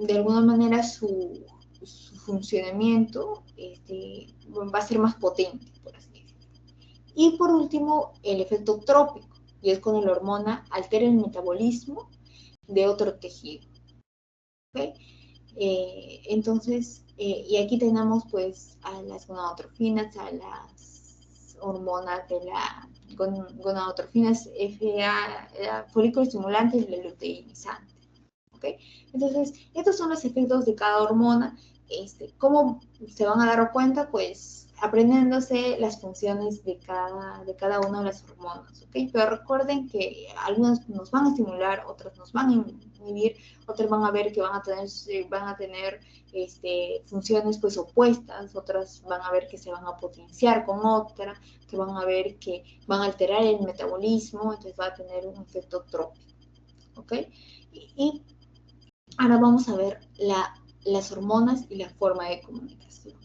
[SPEAKER 1] alguna manera su funcionamiento va a ser más potente, por así decirlo. Y por último, el efecto trópico, y es cuando la hormona altera el metabolismo de otro tejido. ¿Okay? Entonces, y aquí tenemos pues a las gonadotrofinas, a las hormonas de la gonadotrofinas, FA, folículo estimulante y el luteinizante. ¿Okay? Entonces, estos son los efectos de cada hormona. ¿Cómo se van a dar cuenta? Pues aprendiéndose las funciones de cada una de las hormonas, ¿ok? Pero recuerden que algunas nos van a estimular, otras nos van a inhibir, otras van a ver que van a tener funciones pues opuestas, otras van a ver que se van a potenciar con otra, que van a ver que van a alterar el metabolismo, entonces va a tener un efecto trópico, ¿ok? Y ahora vamos a ver las hormonas y la forma de comunicación.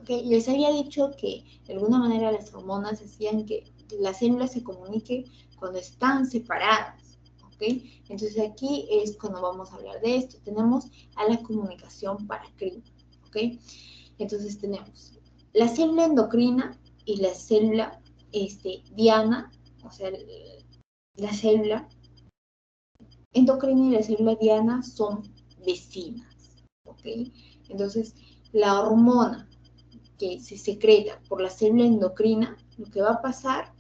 [SPEAKER 1] ¿Okay? Les había dicho que de alguna manera las hormonas hacían que las células se comuniquen cuando están separadas. ¿Okay? Entonces aquí es cuando vamos a hablar de esto. Tenemos a la comunicación paracrina. ¿Okay? Entonces tenemos la célula endocrina y la célula diana, o sea, la célula endocrina y la célula diana son vecinas, ¿ok? Entonces, la hormona que se secreta por la célula endocrina, lo que va a pasar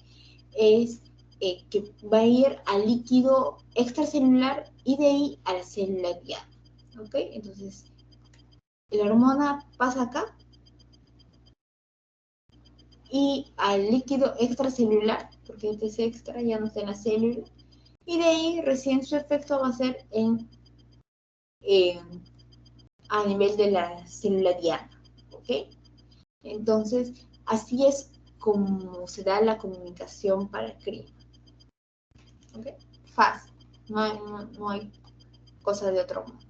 [SPEAKER 1] es que va a ir al líquido extracelular y de ahí a la célula diana, ¿ok? Entonces, la hormona pasa acá y al líquido extracelular, porque este es extra, ya no está en la célula, y de ahí recién su efecto va a ser a nivel de la célula diana, ¿ok? Entonces, así es como se da la comunicación paracrina, ¿ok? Fácil, no hay cosa de otro mundo.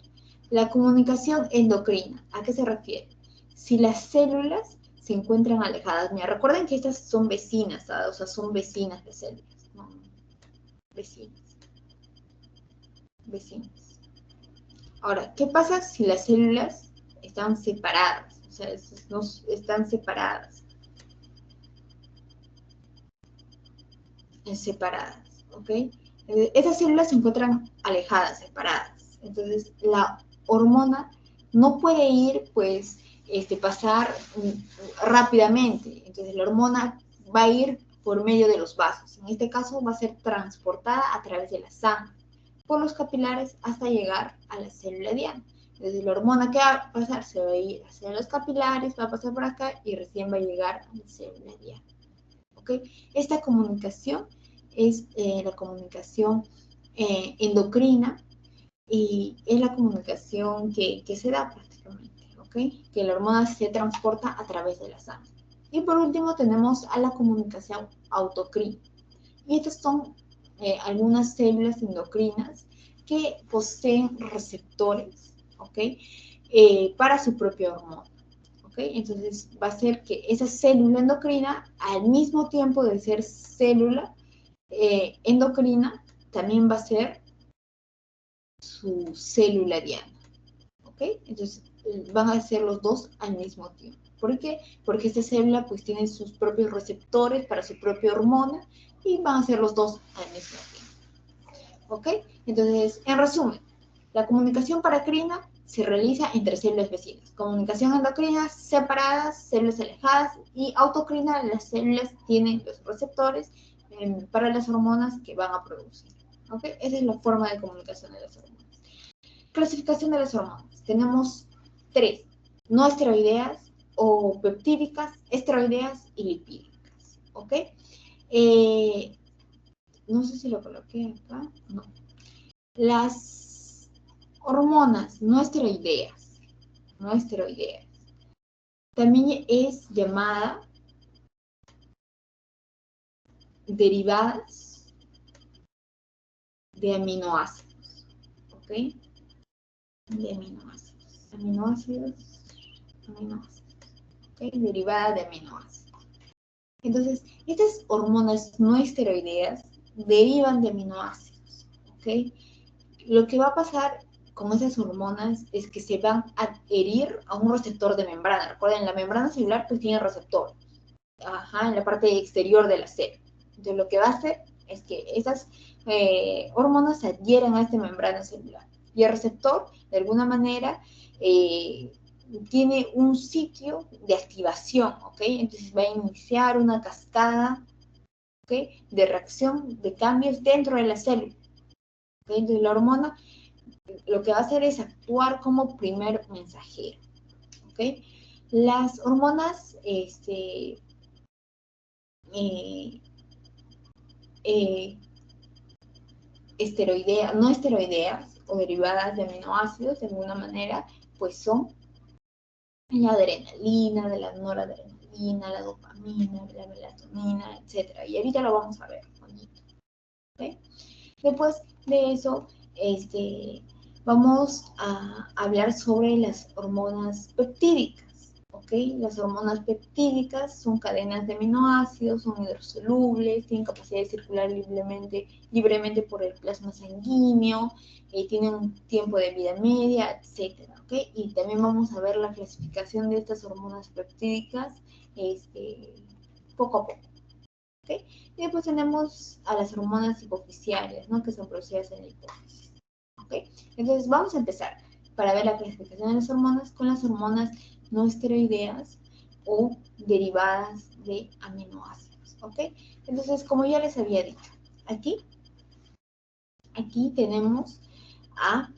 [SPEAKER 1] La comunicación endocrina, ¿a qué se refiere? Si las células se encuentran alejadas, mira, recuerden que estas son vecinas, ¿sabes? O sea, son vecinas de células, ¿no? Vecinas. Ahora, ¿qué pasa si las células están separadas? O sea, no están separadas. ¿Ok? Estas células se encuentran alejadas, separadas. Entonces, la hormona no puede ir, pues, pasar rápidamente. Entonces, la hormona va a ir por medio de los vasos. En este caso, va a ser transportada a través de la sangre, por los capilares, hasta llegar a la célula diana. Entonces, la hormona que va a pasar se va a ir hacia los capilares, va a pasar por acá y recién va a llegar a la célula diana. ¿Ok? Esta comunicación es la comunicación endocrina, y es la comunicación que se da prácticamente, ¿ok? Que la hormona se transporta a través de la sangre. Y por último tenemos a la comunicación autocrina. Y estas son algunas células endocrinas que poseen receptores, ¿ok? Para su propia hormona. ¿Okay? Entonces va a ser que esa célula endocrina, al mismo tiempo de ser célula endocrina, también va a ser su célula diana. ¿Ok? Entonces van a ser los dos al mismo tiempo. ¿Por qué? Porque esta célula pues tiene sus propios receptores para su propia hormona y van a ser los dos al mismo tiempo. ¿Ok? Entonces, en resumen, la comunicación paracrina se realiza entre células vecinas. Comunicación endocrina separadas, células alejadas, y autocrina, las células tienen los receptores para las hormonas que van a producir. ¿Ok? Esa es la forma de comunicación de las hormonas. Clasificación de las hormonas. Tenemos tres: no esteroideas o peptídicas, esteroideas y lipídicas. ¿Ok? No sé si lo coloqué acá. No. Las hormonas no esteroideas, también es llamada derivadas de aminoácidos, ¿ok? De aminoácidos, ¿ok? Derivada de aminoácidos. Entonces, estas hormonas no esteroideas derivan de aminoácidos, ¿ok? Lo que va a pasar con esas hormonas es que se van a adherir a un receptor de membrana. Recuerden, la membrana celular pues tiene receptor, en la parte exterior de la célula. Entonces, lo que va a hacer es que esas hormonas se adhieren a esta membrana celular. Y el receptor, de alguna manera, tiene un sitio de activación, ¿ok? Entonces va a iniciar una cascada, ¿ok? De reacción, de cambios dentro de la célula. ¿Okay? Entonces la hormona lo que va a hacer es actuar como primer mensajero, ¿ok? Las hormonas, no esteroideas o derivadas de aminoácidos, de alguna manera, pues son la adrenalina, de la noradrenalina, la dopamina, la melatonina, etc. Y ahorita lo vamos a ver, ¿okay? Después de eso, vamos a hablar sobre las hormonas peptídicas. ¿Okay? Las hormonas peptídicas son cadenas de aminoácidos, son hidrosolubles, tienen capacidad de circular libremente por el plasma sanguíneo, tienen un tiempo de vida media, etc. ¿Okay? Y también vamos a ver la clasificación de estas hormonas peptídicas poco a poco. ¿Okay? Y después tenemos a las hormonas hipoficiales, ¿no? Que son producidas en la hipófisis. ¿Okay? Entonces vamos a empezar para ver la clasificación de las hormonas con las hormonas no esteroideas o derivadas de aminoácidos. ¿Ok? Entonces, como ya les había dicho, aquí tenemos a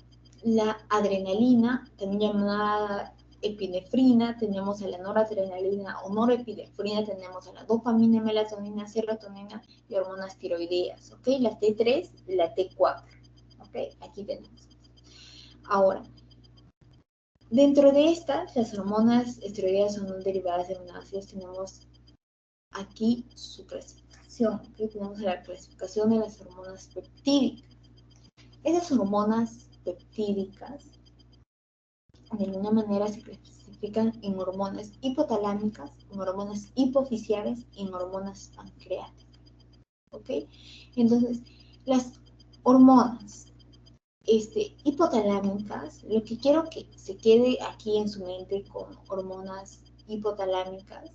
[SPEAKER 1] la adrenalina, también llamada epinefrina, tenemos a la noradrenalina o norepinefrina, tenemos a la dopamina, melatonina, serotonina y hormonas tiroideas, ¿ok? La T3, la T4, ¿ok? Aquí tenemos. Ahora, dentro de estas, las hormonas esteroideas son derivadas de aminoácidos, tenemos aquí su clasificación, ¿ok? Tenemos la clasificación de las hormonas peptídicas. Esas hormonas peptídicas de alguna manera se clasifican en hormonas hipotalámicas, en hormonas hipofisiales y en hormonas pancreáticas. ¿Ok? Entonces, las hormonas hipotalámicas, lo que quiero que se quede aquí en su mente con hormonas hipotalámicas,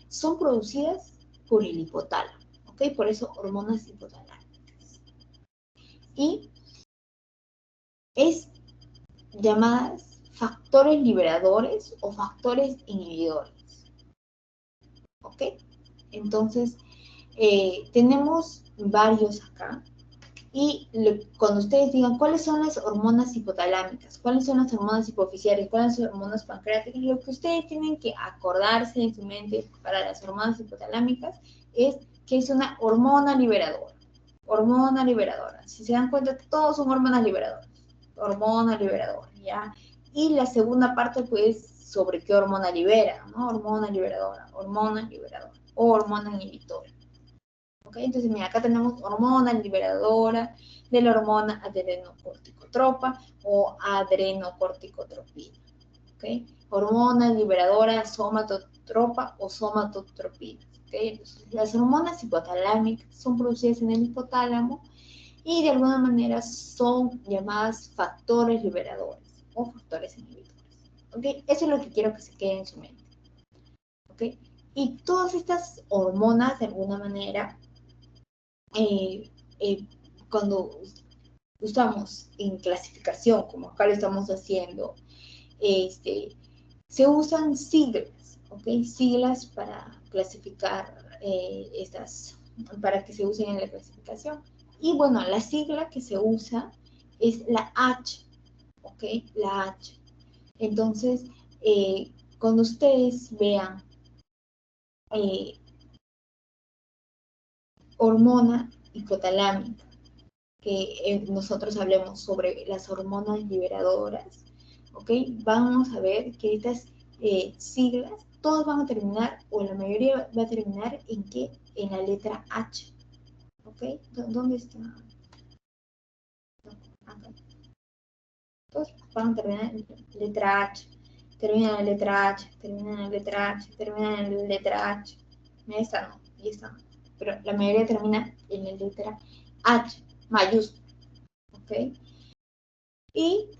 [SPEAKER 1] son producidas por el hipotálamo. ¿Ok? Por eso hormonas hipotalámicas. Y es llamadas factores liberadores o factores inhibidores. ¿Ok? Entonces, tenemos varios acá. Y cuando ustedes digan cuáles son las hormonas hipotalámicas, cuáles son las hormonas hipofisiales, cuáles son las hormonas pancreáticas, lo que ustedes tienen que acordarse en su mente para las hormonas hipotalámicas es que es una hormona liberadora. Hormona liberadora. Si se dan cuenta, todos son hormonas liberadoras. hormona liberadora, ¿ya? Y la segunda parte, pues, sobre qué hormona libera, ¿no? Hormona liberadora o hormona inhibitoria. ¿Ok? Entonces, mira, acá tenemos hormona liberadora de la hormona adrenocorticotropa o adrenocorticotropina. ¿Ok? Hormona liberadora somatotropa o somatotropina. ¿Ok? Entonces, las hormonas hipotalámicas son producidas en el hipotálamo y de alguna manera son llamadas factores liberadores o factores inhibidores. ¿Ok? Eso es lo que quiero que se quede en su mente. ¿Ok? Y todas estas hormonas, de alguna manera, cuando usamos en clasificación, como acá lo estamos haciendo, se usan siglas, ¿ok? Siglas para clasificar para que se usen en la clasificación. Y bueno, la sigla que se usa es la H, ¿ok? La H. Entonces, cuando ustedes vean hormona hipotalámica, que nosotros hablemos sobre las hormonas liberadoras, ¿ok? Vamos a ver que estas siglas, todas van a terminar, o la mayoría va a terminar en qué? En la letra H, ¿ok? ¿Dónde está? Acá. Todos van a terminar en la letra H. Termina en la letra H, termina en la letra H, termina en la letra H. Esta no, y esta no. Pero la mayoría termina en la letra H, mayúscula, ¿ok? Y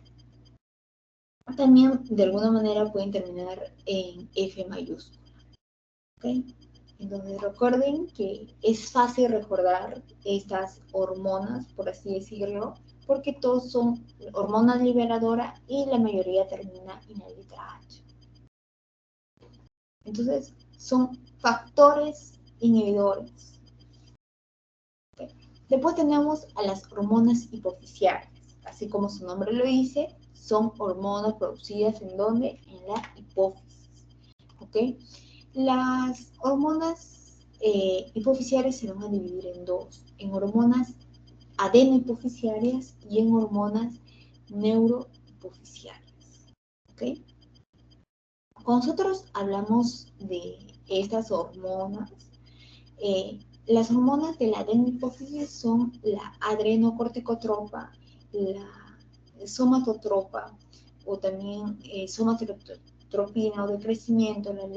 [SPEAKER 1] también de alguna manera pueden terminar en F mayúscula. ¿Ok? Entonces recuerden que es fácil recordar estas hormonas, por así decirlo, porque todos son hormonas liberadoras y la mayoría termina en la letra H. Entonces son factores inhibidores. ¿Okay? Después tenemos a las hormonas hipofisiarias. Así como su nombre lo dice, son hormonas producidas ¿en dónde? En la hipófisis. ¿Ok? Las hormonas hipofisiarias se van a dividir en dos, en hormonas adenohipofisiarias y en hormonas neurohipofisiarias. ¿Ok? Cuando nosotros hablamos de estas hormonas, las hormonas de la adenohipófisis son la adrenocorticotropa, la somatotropa o también somatotropina o de crecimiento, la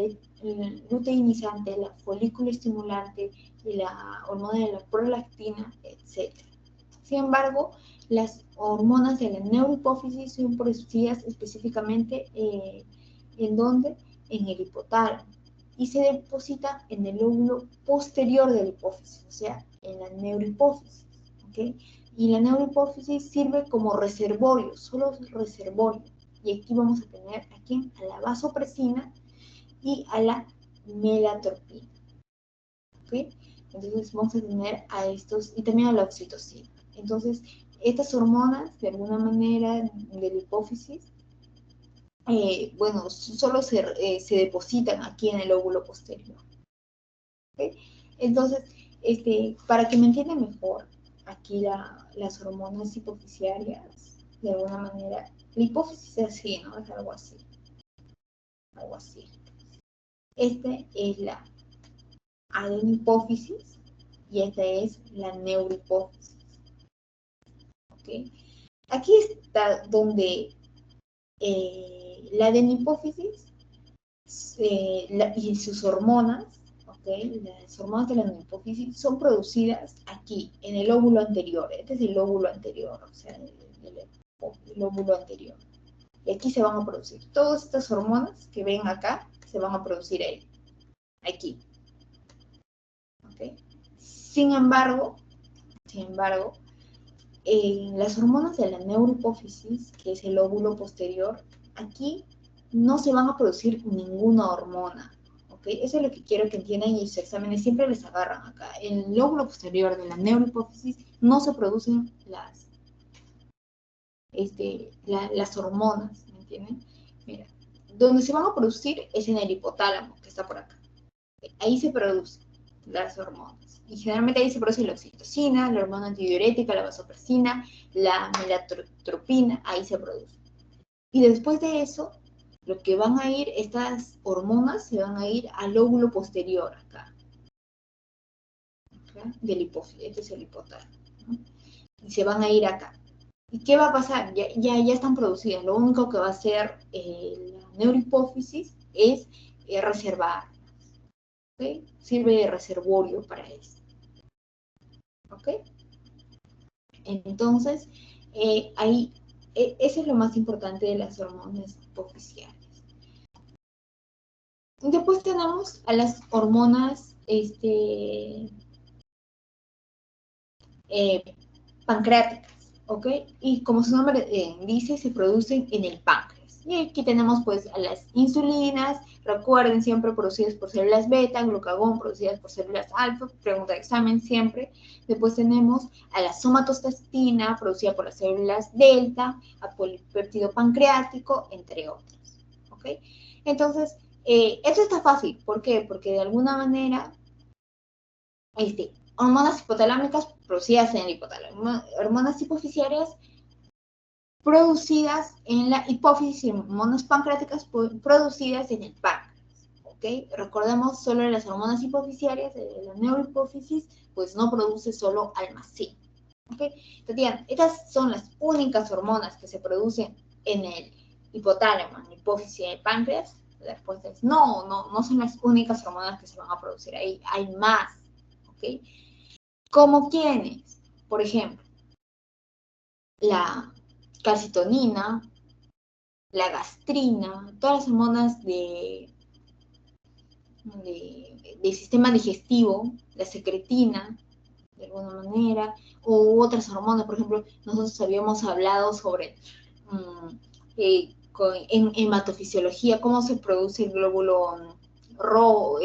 [SPEAKER 1] luteinizante, la folículo estimulante y la hormona de la prolactina, etc. Sin embargo, las hormonas de la neurohipófisis son producidas específicamente ¿en dónde? En el hipotálamo y se deposita en el lóbulo posterior de la hipófisis, o sea, en la neurohipófisis, ¿ok? Y la neurohipófisis sirve como reservorio, solo reservorio. Y aquí vamos a tener a la vasopresina y a la melatropina, ¿ok? Entonces vamos a tener a estos, y también a la oxitocina. Entonces, estas hormonas, de alguna manera, de la hipófisis, bueno, solo se depositan aquí en el óvulo posterior. ¿Okay? Entonces, para que me entiendan mejor, aquí las hormonas hipofisiarias, de alguna manera, la hipófisis es así, ¿no? Es algo así. Algo así. Esta es la adenihipófisis y esta es la neurohipófisis. ¿Okay? Aquí está donde la adenihipófisis y sus hormonas, ¿okay? Las hormonas de la hipófisis son producidas aquí, en el óvulo anterior. Este es el óvulo anterior, o sea, el óvulo anterior. Y aquí se van a producir. Todas estas hormonas que ven acá se van a producir ahí, aquí. ¿Okay? Sin embargo, las hormonas de la neurohipófisis, que es el óvulo posterior, aquí no se van a producir ninguna hormona. ¿Okay? Eso es lo que quiero que entiendan y sus exámenes siempre les agarran acá. En el lóbulo posterior de la neurohipófisis no se producen las hormonas, ¿me entienden? Mira, donde se van a producir es en el hipotálamo, que está por acá. Ahí se produce. las hormonas. Y generalmente ahí se produce la oxitocina, la hormona antidiurética, la vasopresina, la melatotropina, ahí se produce. Y después de eso, lo que van a ir, estas hormonas se van a ir al lóbulo posterior acá. ¿Okay? Del hipófisis, este es el hipotálamo, ¿no? Y se van a ir acá. ¿Y qué va a pasar? Ya están producidas. Lo único que va a hacer la neurohipófisis es reservar. ¿Okay? Sirve de reservorio para eso. ¿Ok? Entonces, ahí, eso es lo más importante de las hormonas hipofisiales. Después tenemos a las hormonas pancreáticas, ¿ok? Y como su nombre dice, se producen en el páncreas. Y aquí tenemos pues a las insulinas, recuerden, siempre producidas por células beta, glucagón producidas por células alfa, pregunta de examen siempre. Después tenemos a la somatostatina, producida por las células delta, a polipéptido pancreático, entre otros, ¿ok? Entonces, esto está fácil, ¿por qué? Porque de alguna manera, hormonas hipotalámicas producidas en el hipotálamo, hormonas hipofisiarias producidas en la hipófisis y hormonas pancreáticas producidas en el páncreas, ¿ok? Recordemos, solo las hormonas hipofisiarias, la neurohipófisis, pues no produce solo almacén, ¿ok? Entonces, estas son las únicas hormonas que se producen en el hipotálamo, en la hipófisis y en el páncreas. La respuesta es no son las únicas hormonas que se van a producir ahí, hay más, ¿ok? ¿Como quiénes? Por ejemplo, la calcitonina, la gastrina, todas las hormonas del sistema digestivo, la secretina, de alguna manera, u otras hormonas. Por ejemplo, nosotros habíamos hablado sobre en hematofisiología cómo se produce el glóbulo rojo,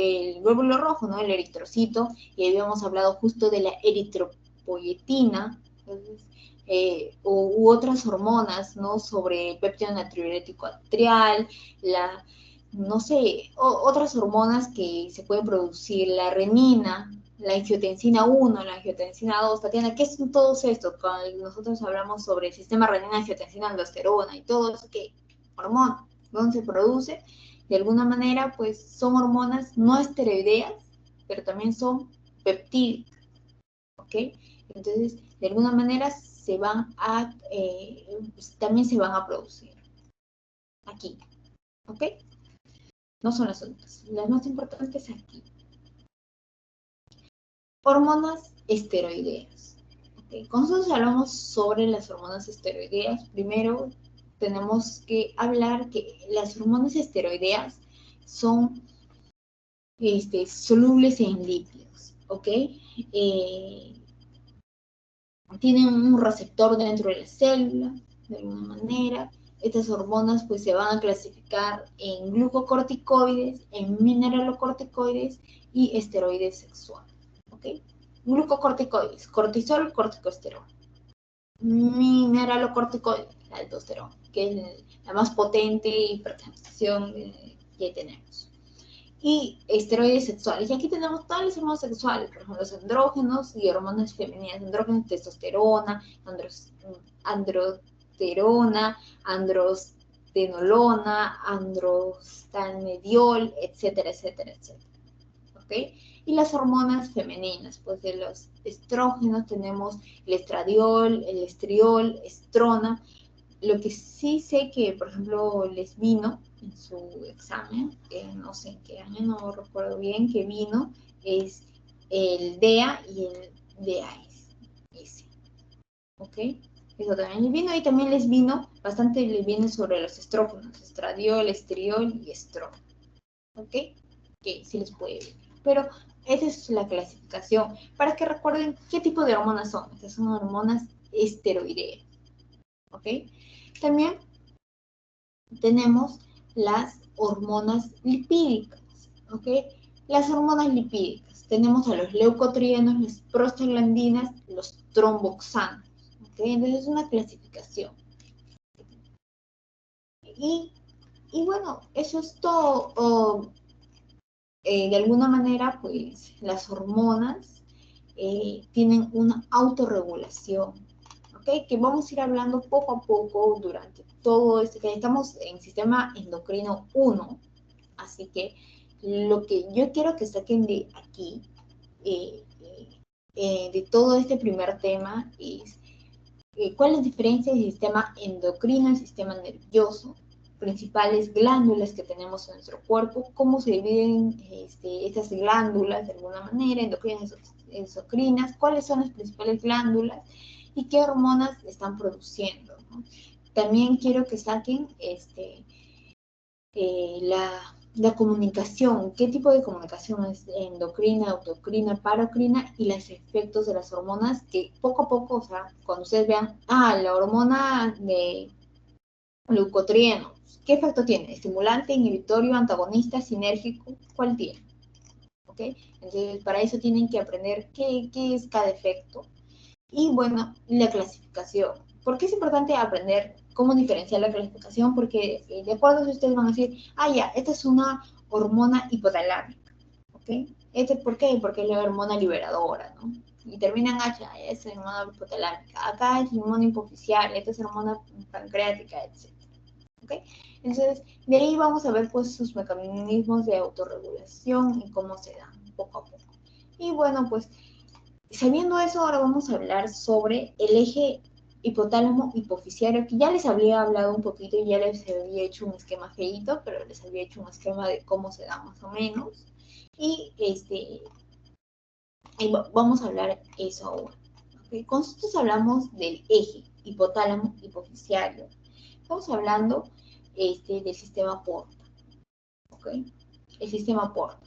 [SPEAKER 1] ¿no? El eritrocito, y habíamos hablado justo de la eritropoyetina. Entonces, u otras hormonas, ¿no? Sobre el péptido natriurético atrial, no sé, otras hormonas que se pueden producir, la renina, la angiotensina 1, la angiotensina 2, Tatiana, ¿qué son todos estos? Cuando nosotros hablamos sobre el sistema renina, angiotensina, aldosterona y todo eso, ¿qué hormona? ¿Dónde se produce? De alguna manera, pues son hormonas no esteroideas, pero también son peptídicas, ¿ok? Entonces, de alguna manera también se van a producir aquí, ¿ok? No son las únicas, las más importantes aquí. Hormonas esteroideas. ¿Okay? Cuando nosotros hablamos sobre las hormonas esteroideas, primero tenemos que hablar que las hormonas esteroideas son solubles en lípidos, ¿ok? Tienen un receptor dentro de la célula, de alguna manera. Estas hormonas pues se van a clasificar en glucocorticoides, en mineralocorticoides y esteroides sexuales, ¿ok? Glucocorticoides, cortisol, corticosterol. Mineralocorticoides, la aldosterona, que es la más potente hipertensión que tenemos. Y esteroides sexuales. Y aquí tenemos todas las hormonas sexuales, por ejemplo, los andrógenos y hormonas femeninas, andrógenos, testosterona, androsterona, androstenolona, androstanediol, etcétera, etcétera, etcétera. ¿Ok? Y las hormonas femeninas, pues de los estrógenos tenemos el estradiol, el estriol, estrona. Lo que sí sé que, por ejemplo, les vino en su examen, no sé en qué año, no recuerdo bien, que vino, es el DEA y el DAS. ¿Ok? Eso también les vino, y también les vino, bastante les viene sobre los estrógenos, estradiol, estriol y estrona. ¿Ok? Que sí les puede venir. Pero esa es la clasificación, para que recuerden qué tipo de hormonas son. Estas son hormonas esteroideas. ¿Ok? También tenemos las hormonas lipídicas, ¿ok? Las hormonas lipídicas, tenemos a los leucotrienos, las prostaglandinas, los tromboxanos, ¿ok? Entonces es una clasificación. Y bueno, eso es todo. de alguna manera, pues, las hormonas tienen una autorregulación, ¿ok? Que vamos a ir hablando poco a poco durante todo este, que estamos en sistema endocrino 1, así que lo que yo quiero que saquen de aquí, de todo este primer tema, es cuál es la diferencia del sistema endocrino y sistema nervioso, principales glándulas que tenemos en nuestro cuerpo, cómo se dividen estas glándulas de alguna manera, endocrinas, exocrinas, cuáles son las principales glándulas y qué hormonas están produciendo, ¿no? También quiero que saquen la comunicación, qué tipo de comunicación es endocrina, autocrina, parocrina y los efectos de las hormonas que poco a poco, o sea, cuando ustedes vean, la hormona de leucotrienos, ¿qué efecto tiene? Estimulante, inhibitorio, antagonista, sinérgico, ¿cuál tiene? ¿Ok? Entonces, para eso tienen que aprender qué es cada efecto. Y bueno, la clasificación. ¿Por qué es importante aprender cómo diferenciar la clasificación? Porque de acuerdo a ustedes van a decir, ya, esta es una hormona hipotalámica, ¿ok? ¿Por qué? Porque es la hormona liberadora, ¿no? Y termina en H, es hormona hipotalámica. Acá es hormona hipoficial, esta es hormona pancreática, etc. ¿Ok? Entonces, de ahí vamos a ver pues sus mecanismos de autorregulación y cómo se dan poco a poco. Y bueno, pues sabiendo eso, ahora vamos a hablar sobre el eje hipotálamo hipoficiario, que ya les había hablado un poquito y ya les había hecho un esquema feito, pero les había hecho un esquema de cómo se da más o menos. Y vamos a hablar eso ahora. ¿Okay? Cuando nosotros hablamos del eje hipotálamo hipoficiario, estamos hablando del sistema Porta. ¿Okay? El sistema Porta.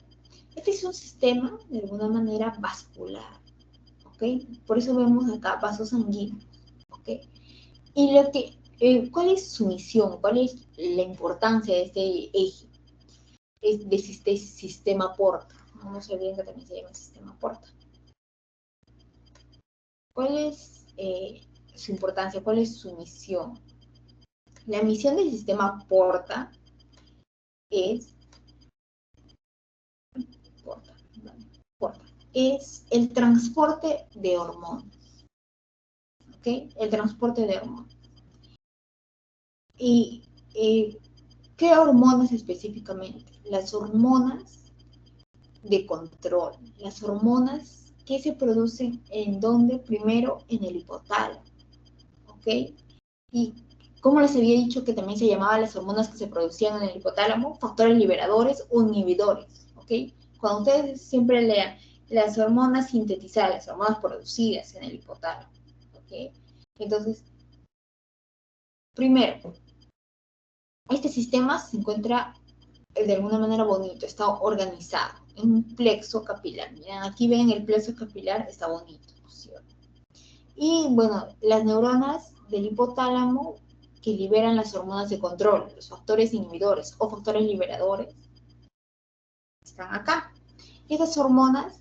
[SPEAKER 1] Este es un sistema, de alguna manera, vascular. ¿Okay? Por eso vemos acá vasos sanguíneos, ¿okay? Y ¿cuál es su misión? ¿Cuál es la importancia de este eje? De este sistema Porta. No se olviden que también se llama sistema Porta. ¿Cuál es su importancia? ¿Cuál es su misión? La misión del sistema Porta es el transporte de hormonas. ¿Ok? El transporte de hormonas. ¿Y qué hormonas específicamente? Las hormonas de control. Las hormonas que se producen en donde? Primero en el hipotálamo. ¿Ok? Y como les había dicho que también se llamaban las hormonas que se producían en el hipotálamo, factores liberadores o inhibidores. ¿Ok? Cuando ustedes siempre lean las hormonas sintetizadas, las hormonas producidas en el hipotálamo. ¿Ok? Entonces, primero, este sistema se encuentra de alguna manera bonito, está organizado en un plexo capilar. Miren, aquí ven el plexo capilar, está bonito, ¿cierto? Y bueno, las neuronas del hipotálamo que liberan las hormonas de control, los factores inhibidores o factores liberadores, están acá. Y estas hormonas,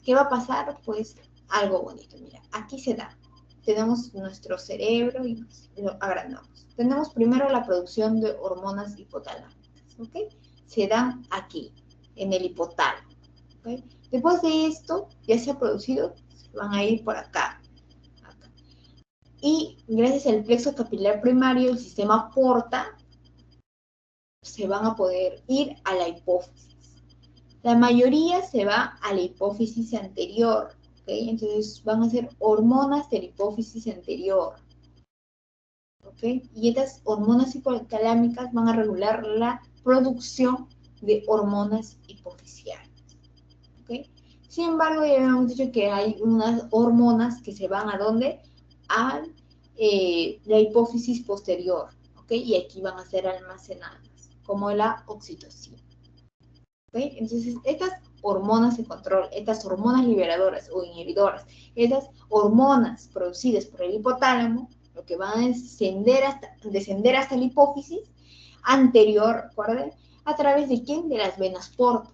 [SPEAKER 1] ¿qué va a pasar? Pues algo bonito. Mira, aquí se da. Tenemos nuestro cerebro y lo agrandamos. Tenemos primero la producción de hormonas hipotalámicas, ¿ok? Se dan aquí, en el hipotálamo, ¿ok? Después de esto, ya se ha producido, van a ir por acá. Y gracias al plexo capilar primario, el sistema Porta, se van a poder ir a la hipófisis. La mayoría se va a la hipófisis anterior, ¿ok? Entonces van a ser hormonas de la hipófisis anterior, ¿ok? Y estas hormonas hipotalámicas van a regular la producción de hormonas hipofisiales, ¿ok? Sin embargo, ya habíamos dicho que hay unas hormonas que se van ¿a dónde? A la hipófisis posterior, ¿ok? Y aquí van a ser almacenadas, como la oxitocina. ¿Okay? Entonces, estas hormonas de control, estas hormonas liberadoras o inhibidoras, estas hormonas producidas por el hipotálamo, lo que van a descender hasta la hipófisis anterior, ¿recuerden? ¿A través de quién? De las venas Porta.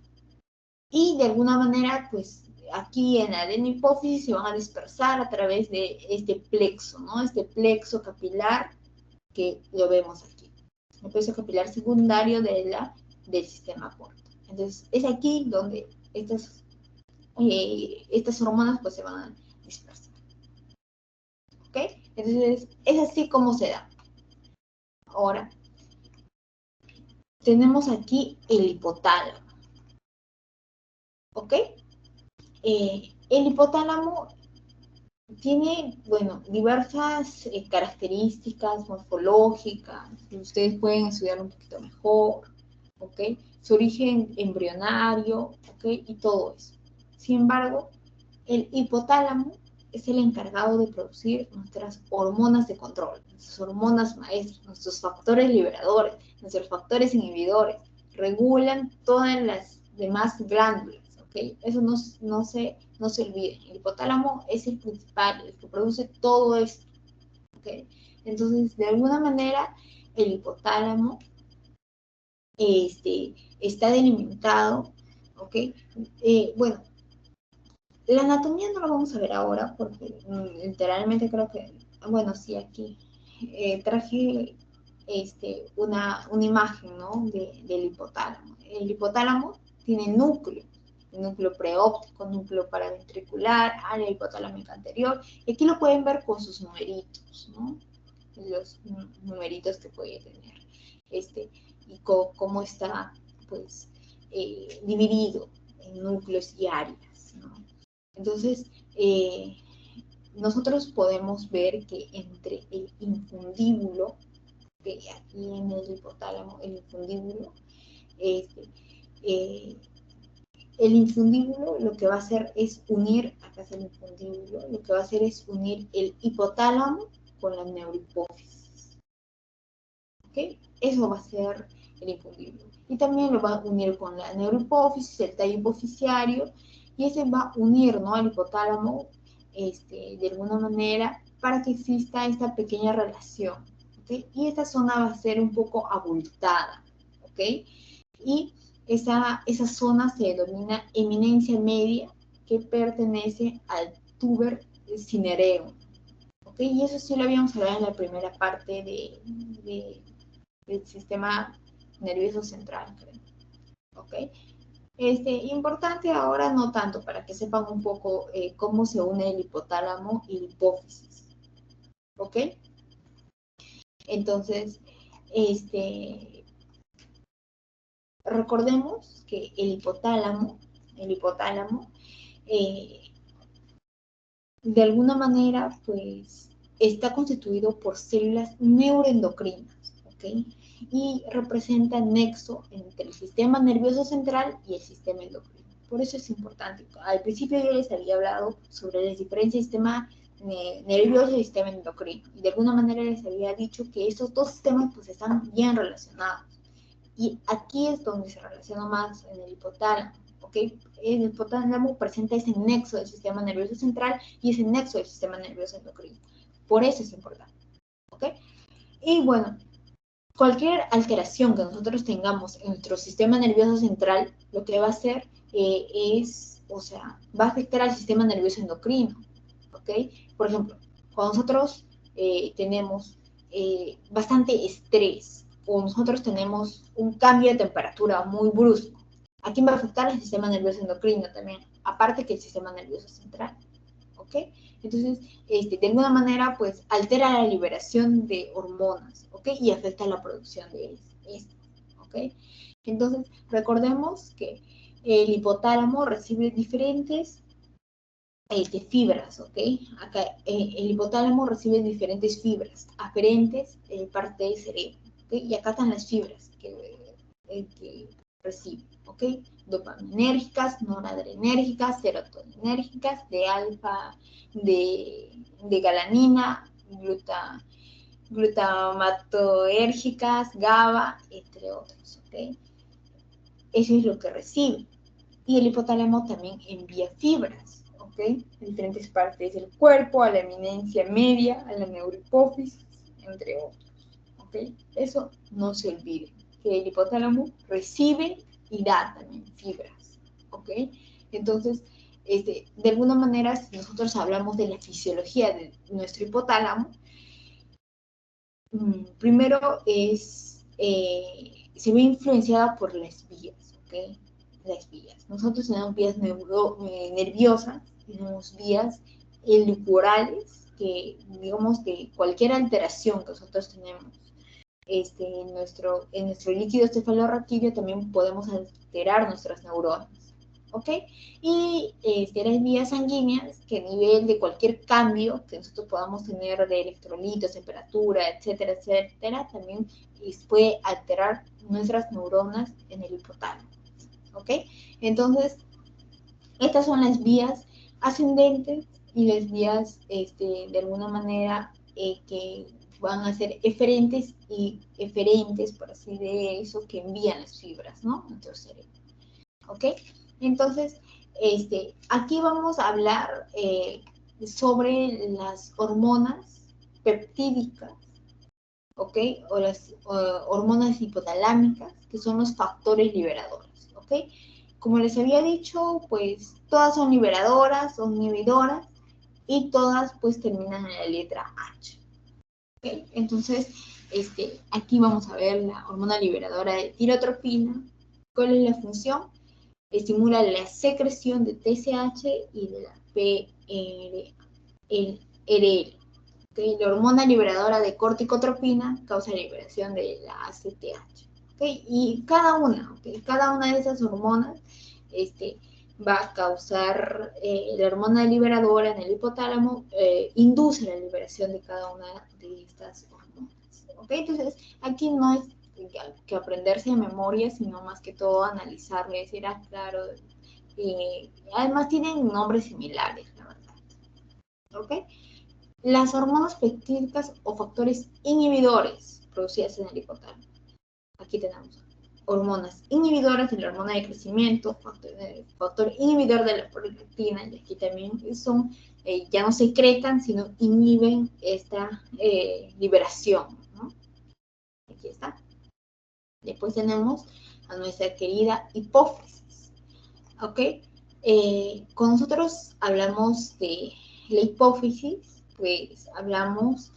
[SPEAKER 1] Y de alguna manera, pues aquí en la hipófisis se van a dispersar a través de este plexo, ¿no? Este plexo capilar que lo vemos aquí. El plexo capilar secundario del sistema Porta. Entonces, es aquí donde estas hormonas pues se van a dispersar. ¿Ok? Entonces, es así como se da. Ahora, tenemos aquí el hipotálamo. ¿Ok? El hipotálamo tiene, bueno, diversas características morfológicas, que ustedes pueden estudiar un poquito mejor, ¿ok? Su origen embrionario, ¿ok? Y todo eso. Sin embargo, el hipotálamo es el encargado de producir nuestras hormonas de control, nuestras hormonas maestras, nuestros factores liberadores, nuestros factores inhibidores, regulan todas las demás glándulas, ¿ok? Eso no se olviden. El hipotálamo es el principal, el que produce todo esto, ¿ok? Entonces, de alguna manera, el hipotálamo está delimitado, ¿ok? Bueno, la anatomía no la vamos a ver ahora porque literalmente creo que, bueno, sí, aquí traje una imagen, ¿no? Del hipotálamo. El hipotálamo tiene núcleo preóptico, núcleo paraventricular, área hipotalámica anterior, y aquí lo pueden ver con sus numeritos, ¿no? Los numeritos que puede tener, y cómo está, pues, dividido en núcleos y áreas, ¿no? Entonces, nosotros podemos ver que entre el infundíbulo, que aquí en el hipotálamo, el infundíbulo, este, eh, el infundíbulo lo que va a hacer es unir, acá es el infundíbulo, lo que va a hacer es unir el hipotálamo con la neurohipófisis. ¿Ok? Eso va a ser el infundíbulo. Y también lo va a unir con la neurohipófisis, el tallo hipoficiario, y ese va a unir, ¿no?, al hipotálamo de alguna manera para que exista esta pequeña relación. ¿Okay? Y esta zona va a ser un poco abultada. ¿Ok? Y esa zona se denomina eminencia media, que pertenece al tuber cinereum. ¿Ok? Y eso sí lo habíamos hablado en la primera parte del sistema nervioso central, creo. ¿Ok? Importante ahora no tanto, para que sepan un poco cómo se une el hipotálamo y la hipófisis. ¿Ok? Entonces, recordemos que el hipotálamo eh, de alguna manera, pues, está constituido por células neuroendocrinas, ¿ok? Y representa el nexo entre el sistema nervioso central y el sistema endocrino. Por eso es importante. Al principio yo les había hablado sobre las diferencias del sistema nervioso y sistema endocrino. Y de alguna manera les había dicho que estos dos sistemas pues están bien relacionados. Y aquí es donde se relaciona más en el hipotálamo. ¿Okay? El hipotálamo presenta ese nexo del sistema nervioso central y ese nexo del sistema nervioso endocrino. Por eso es importante. ¿Okay? Y bueno, cualquier alteración que nosotros tengamos en nuestro sistema nervioso central, lo que va a hacer va a afectar al sistema nervioso endocrino. ¿Okay? Por ejemplo, cuando nosotros tenemos bastante estrés o nosotros tenemos un cambio de temperatura muy brusco, ¿a quién va a afectar? El sistema nervioso endocrino también, aparte que el sistema nervioso central. ¿Ok? Entonces, de alguna manera, pues, altera la liberación de hormonas, ¿ok? Y afecta la producción de estas, ¿ok? Entonces, recordemos que el hipotálamo recibe diferentes fibras, ¿ok? Acá el hipotálamo recibe diferentes fibras aferentes parte del cerebro, ¿ok? Y acá están las fibras que recibe, ¿ok? Dopaminérgicas, noradrenérgicas, serotoninérgicas, de alfa, de galanina, glutamatoérgicas, GABA, entre otros, ¿ok? Eso es lo que recibe. Y el hipotálamo también envía fibras, ¿ok? A diferentes partes del cuerpo, a la eminencia media, a la neurohipófisis, entre otros, ¿ok? Eso no se olvide, que el hipotálamo recibe y da también fibras, ¿ok? Entonces, de alguna manera, si nosotros hablamos de la fisiología de nuestro hipotálamo, primero se ve influenciada por las vías, ¿ok? las vías. Nosotros tenemos vías nerviosas, tenemos vías eluporales, que digamos de cualquier alteración que nosotros tenemos en nuestro líquido cefalorraquídeo también podemos alterar nuestras neuronas, ¿ok? Y las vías sanguíneas, que a nivel de cualquier cambio que nosotros podamos tener de electrolitos, temperatura, etcétera, etcétera, también puede alterar nuestras neuronas en el hipotálamo, ¿ok? Entonces, estas son las vías ascendentes y las vías, de alguna manera, que van a ser eferentes y eferentes, por así de eso, que envían las fibras, ¿no? Nuestro cerebro, ¿ok? Entonces, aquí vamos a hablar sobre las hormonas peptídicas, ¿ok? O las hormonas hipotalámicas, que son los factores liberadores, ¿ok? Como les había dicho, pues todas son liberadoras, son inhibidoras, y todas pues terminan en la letra H, ¿ok? Entonces, aquí vamos a ver la hormona liberadora de tirotropinas. ¿Cuál es la función? Estimula la secreción de TSH y de la PRL. ¿Okay? La hormona liberadora de corticotropina causa liberación de la ACTH. ¿Okay? Y cada una de esas hormonas va a causar, la hormona liberadora en el hipotálamo induce la liberación de cada una de estas hormonas. ¿Okay? Entonces, aquí no es que aprenderse de memoria, sino más que todo analizarlo y decir, claro, además tienen nombres similares, la verdad. ¿Ok? Las hormonas peptídicas o factores inhibidores producidas en el hipotálamo. Aquí tenemos hormonas inhibidoras de la hormona de crecimiento, factor inhibidor de la prolactina, y aquí también son, ya no secretan, sino inhiben esta liberación, ¿no? Aquí está. Después tenemos a nuestra querida hipófisis, ¿ok? Cuando nosotros hablamos de la hipófisis, pues hablamos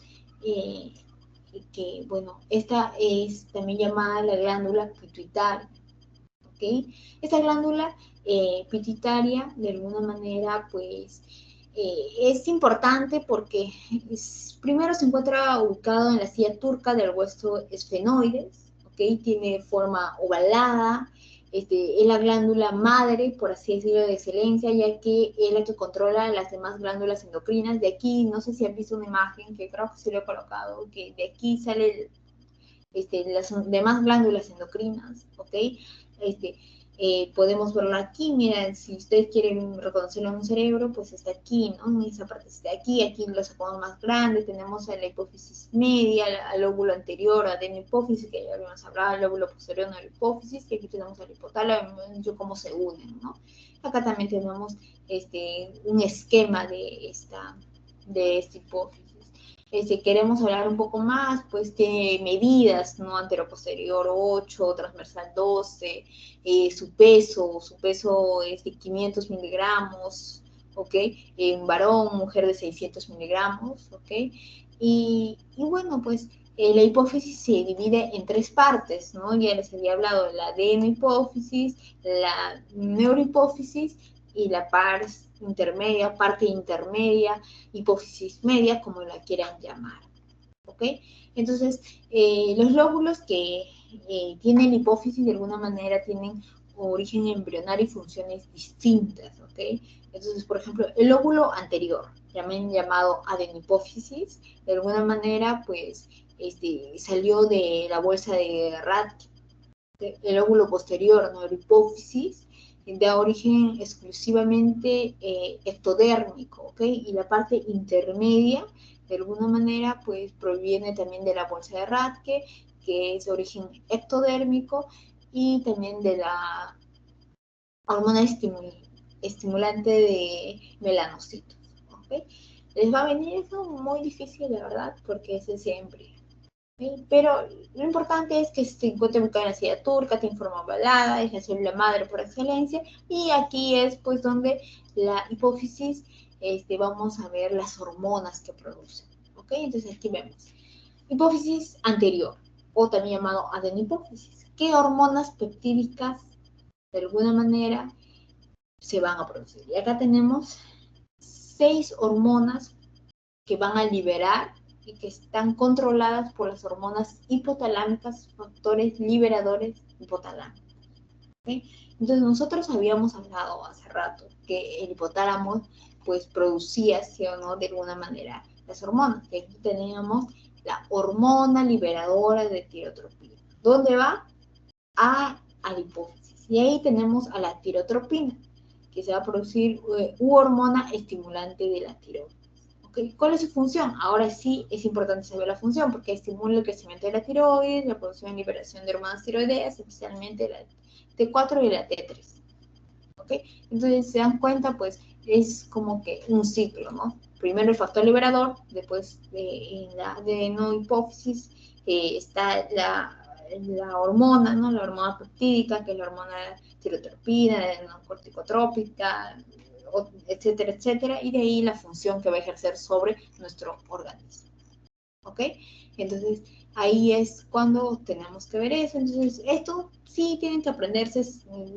[SPEAKER 1] que, bueno, esta es también llamada la glándula pituitaria, ¿ok? Esta glándula pituitaria, de alguna manera, pues, es importante porque primero se encuentra ubicado en la silla turca del hueso esfenoides, ¿ok? Tiene forma ovalada, es la glándula madre, por así decirlo, de excelencia, ya que es la que controla las demás glándulas endocrinas. De aquí, no sé si han visto una imagen, que creo que se lo he colocado, que de aquí sale las demás glándulas endocrinas, ¿ok? Podemos verlo aquí, miren, si ustedes quieren reconocerlo en un cerebro, pues está aquí, ¿no? En esa parte está aquí lo sacamos más grande, tenemos a la hipófisis media, al lóbulo anterior, adenohipófisis, que ya habíamos hablado, el lóbulo posterior no la hipófisis, que aquí tenemos al hipotálamo, cómo se unen, ¿no? Acá también tenemos un esquema de esta hipófisis. Queremos hablar un poco más, pues tiene medidas, ¿no? Anteroposterior 8, transversal 12, su peso es de 500 miligramos, ¿ok? En varón, mujer de 600 miligramos, ¿ok? Y bueno, pues la hipófisis se divide en tres partes, ¿no? Ya les había hablado de la adenohipófisis, la neurohipófisis y la parte intermedia, hipófisis media, como la quieran llamar, ¿ok? Entonces, los lóbulos que tienen hipófisis de alguna manera tienen origen embrionario y funciones distintas, ¿ok? Entonces, por ejemplo, el lóbulo anterior, también llamado adenohipófisis, de alguna manera, pues, salió de la bolsa de Rathke. El lóbulo posterior, neurohipófisis, da origen exclusivamente ectodérmico, ¿ok? Y la parte intermedia, de alguna manera, pues proviene también de la bolsa de Rathke, que es de origen ectodérmico, y también de la hormona estimulante de melanocitos, ¿ok? Les va a venir eso muy difícil, la verdad, porque ese siempre. ¿Sí? Pero lo importante es que se encuentre ubicada en la silla turca, tiene forma ovalada, es la célula madre por excelencia, y aquí es pues donde la hipófisis, vamos a ver las hormonas que produce, ¿ok? Entonces aquí vemos hipófisis anterior, o también llamado adenohipófisis. ¿Qué hormonas peptídicas de alguna manera se van a producir. Y acá tenemos 6 hormonas que van a liberar y que están controladas por las hormonas hipotalámicas, factores liberadores hipotalámicos. ¿Okay? Entonces nosotros habíamos hablado hace rato que el hipotálamo pues producía, ¿sí o no?, de alguna manera las hormonas. Que aquí teníamos la hormona liberadora de tirotropina. ¿Dónde va? A la hipófisis. Y ahí tenemos a la tirotropina, que se va a producir hormona estimulante de la tiroides. ¿Okay? ¿Cuál es su función? Ahora sí es importante saber la función, porque estimula el crecimiento de la tiroides, la producción y liberación de hormonas tiroideas, especialmente la T4 y la T3. ¿Okay? Entonces, se dan cuenta, pues, es como que un ciclo, ¿no? Primero el factor liberador, después en la adenohipófisis está la hormona, ¿no? La hormona peptídica, que es la hormona tirotropina, la corticotrópica, etcétera, etcétera, y de ahí la función que va a ejercer sobre nuestro organismo. ¿Ok? Entonces, ahí es cuando tenemos que ver eso. Entonces, esto sí tienen que aprenderse,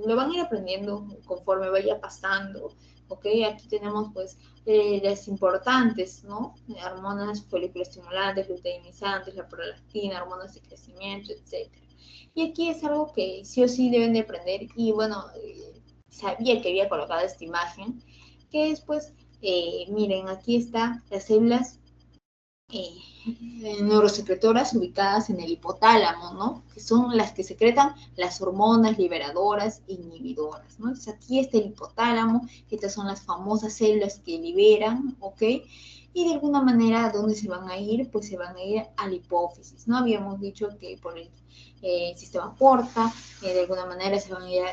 [SPEAKER 1] lo van a ir aprendiendo conforme vaya pasando. ¿Ok? Aquí tenemos, pues, las importantes, ¿no? Hormonas foliculoestimulantes, luteinizantes, la prolactina, hormonas de crecimiento, etcétera. Y aquí es algo que sí o sí deben de aprender. Y bueno, sabía que había colocado esta imagen, que es, pues, miren, aquí está las células neurosecretoras ubicadas en el hipotálamo, ¿no? Que son las que secretan las hormonas liberadoras e inhibidoras, ¿no? Entonces aquí está el hipotálamo, estas son las famosas células que liberan, ¿ok? Y de alguna manera, ¿a dónde se van a ir? Pues se van a ir a la hipófisis, ¿no? Habíamos dicho que por el sistema porta, de alguna manera se van a ir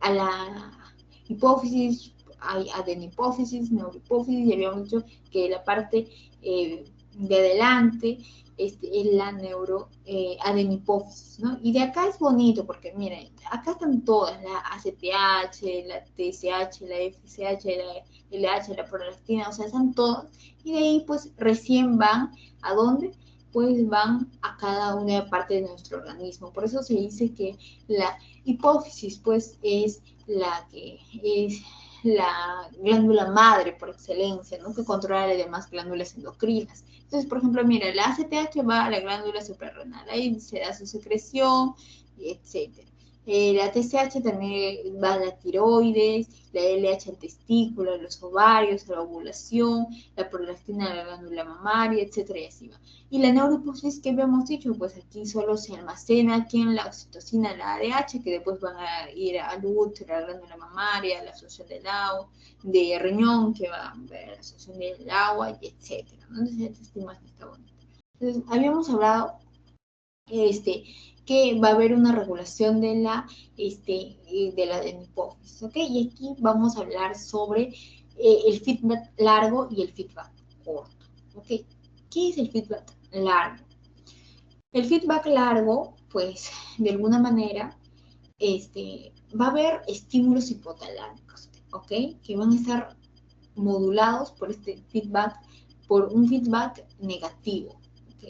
[SPEAKER 1] a la hipófisis, hay adenihipófisis, neurohipófisis, y habíamos dicho que la parte de adelante es la adenihipófisis, ¿no? Y de acá es bonito porque, miren, acá están todas, la ACTH, la TSH, la FSH, la LH, la prolactina, o sea, están todas, y de ahí pues recién van, ¿a dónde? Pues van a cada una parte de nuestro organismo. Por eso se dice que la hipófisis, pues, es la que es la glándula madre por excelencia, ¿no? Que controla las demás glándulas endocrinas. Entonces, por ejemplo, mira, la ACTH va a la glándula suprarrenal, ahí se da su secreción, etc. La TSH también va a la tiroides, la LH al testículo, a los ovarios, a la ovulación, la prolactina a la glándula mamaria, etcétera, y así va. Y la neurohipófisis, que habíamos dicho, pues aquí solo se almacena aquí en la oxitocina, la ADH, que después van a ir al útero, a la glándula mamaria, a la absorción del agua, de riñón, que va a ver la absorción del agua, y etcétera. Entonces, esta imagen está bonita. Entonces, habíamos hablado que va a haber una regulación de la hipófisis, ¿ok? Y aquí vamos a hablar sobre el feedback largo y el feedback corto, ¿ok? ¿Qué es el feedback largo? El feedback largo, pues, de alguna manera, va a haber estímulos hipotalámicos, ¿ok? Que van a estar modulados por este feedback, por un feedback negativo, ¿ok?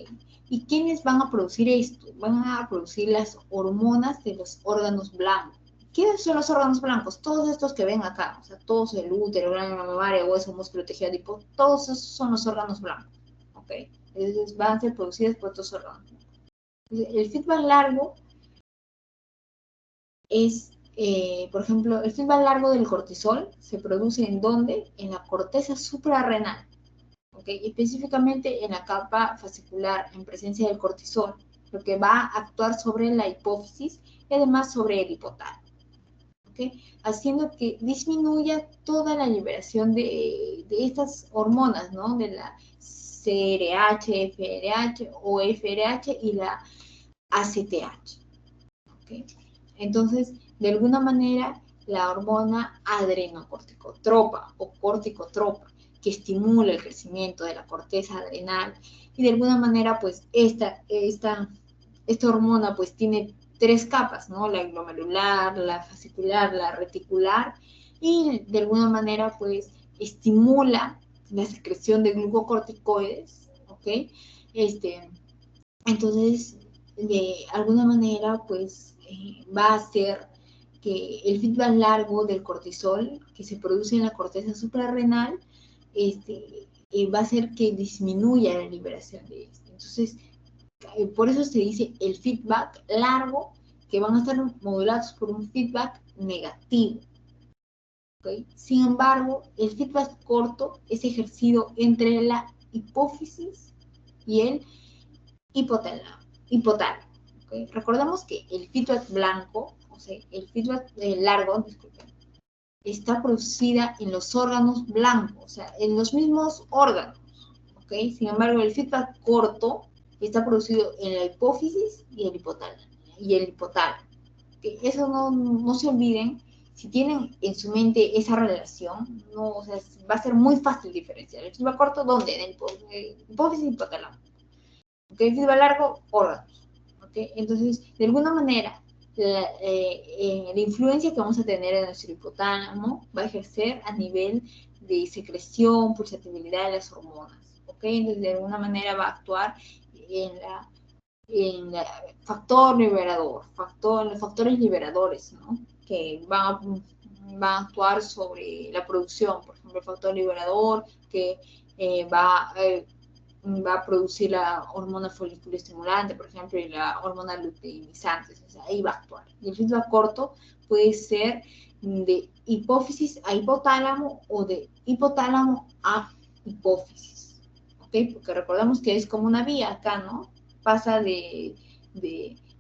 [SPEAKER 1] ¿Y quiénes van a producir esto? Van a producir las hormonas de los órganos blancos. ¿Quiénes son los órganos blancos? Todos estos que ven acá, o sea, todos el útero, glándula mamaria, hueso, músculo, tejido adiposo, todos esos son los órganos blancos, ¿ok? Entonces van a ser producidos por estos órganos. Entonces, el feedback largo es, por ejemplo, el feedback largo del cortisol se produce ¿en dónde? En la corteza suprarrenal. ¿Okay? Específicamente en la capa fascicular, en presencia del cortisol, lo que va a actuar sobre la hipófisis y además sobre el hipotálamo, ¿okay? Haciendo que disminuya toda la liberación de estas hormonas, ¿no? De la CRH, FRH o FRH y la ACTH, ¿okay? Entonces, de alguna manera, la hormona adrenocorticotropa o corticotropa, que estimula el crecimiento de la corteza adrenal, y de alguna manera, pues, esta hormona, pues, tiene 3 capas, ¿no? La glomerular, la fascicular, la reticular, y de alguna manera, pues, estimula la secreción de glucocorticoides, ¿ok? Entonces, de alguna manera, pues, va a hacer que el feedback largo del cortisol que se produce en la corteza suprarrenal va a hacer que disminuya la liberación de este. Entonces, por eso se dice el feedback largo, que van a estar modulados por un feedback negativo. ¿Okay? Sin embargo, el feedback corto es ejercido entre la hipófisis y el hipotálamo. ¿Okay? Recordemos que el feedback blanco, o sea, el feedback largo, disculpen, está producida en los órganos blancos, o sea, en los mismos órganos. ¿Okay? Sin embargo, el feedback corto está producido en la hipófisis y el hipotálamo. ¿Okay? Eso no se olviden. Si tienen en su mente esa relación, no, o sea, va a ser muy fácil diferenciar. El feedback corto, ¿dónde? En el hipófisis y hipotálamo. ¿Okay? El feedback largo, órganos. ¿Okay? Entonces, de alguna manera, la influencia que vamos a tener en nuestro hipotálamo va a ejercer a nivel de secreción, pulsatividad de las hormonas. ¿Okay? Entonces, de alguna manera va a actuar en el factor liberador, los factores liberadores, ¿no? Que van a actuar sobre la producción. Por ejemplo, el factor liberador que va a producir la hormona folículo estimulante, por ejemplo, y la hormona luteinizante. O sea, ahí va a actuar. Y el feedback corto puede ser de hipófisis a hipotálamo o de hipotálamo a hipófisis. ¿Ok? Porque recordamos que es como una vía acá, ¿no? Pasa del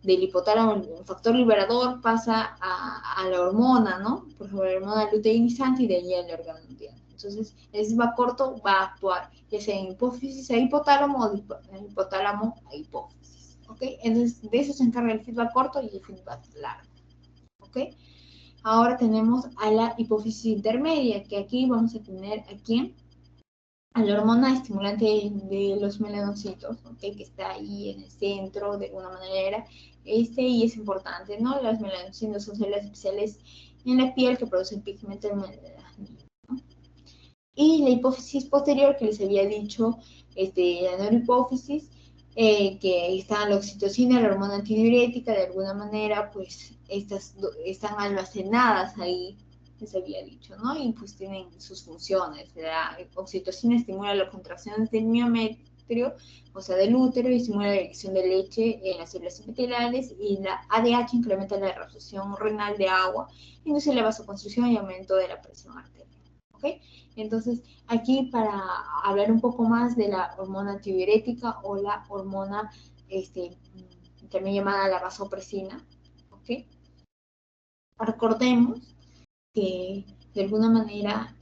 [SPEAKER 1] hipotálamo, el factor liberador pasa a la hormona, ¿no? Por ejemplo, la hormona luteinizante y de ahí al órgano mundial. Entonces, el feedback corto va a actuar ya sea en hipófisis a hipotálamo o de hipotálamo a hipófisis. ¿Ok? Entonces, de eso se encarga el feedback corto y el feedback largo. ¿Ok? Ahora tenemos a la hipófisis intermedia, que aquí vamos a tener aquí a la hormona estimulante de los melanocitos, ¿okay? Que está ahí en el centro de alguna manera, y es importante, ¿no? Los melanocitos son células especiales en la piel que producen pigmento melanina, ¿no? Y la hipófisis posterior, que les había dicho, la neurohipófisis, que está la oxitocina, la hormona antidiurética, de alguna manera, pues estas están almacenadas ahí, les había dicho, ¿no? Y pues tienen sus funciones. La oxitocina estimula la contracción del miometrio, o sea, del útero, y estimula la eyección de leche en las células epiteliales, y la ADH incrementa la reabsorción renal de agua, induce la vasoconstricción y aumento de la presión arterial. ¿Ok? Entonces, aquí para hablar un poco más de la hormona antidiurética o la hormona también llamada la vasopresina, ¿ok? Recordemos que de alguna manera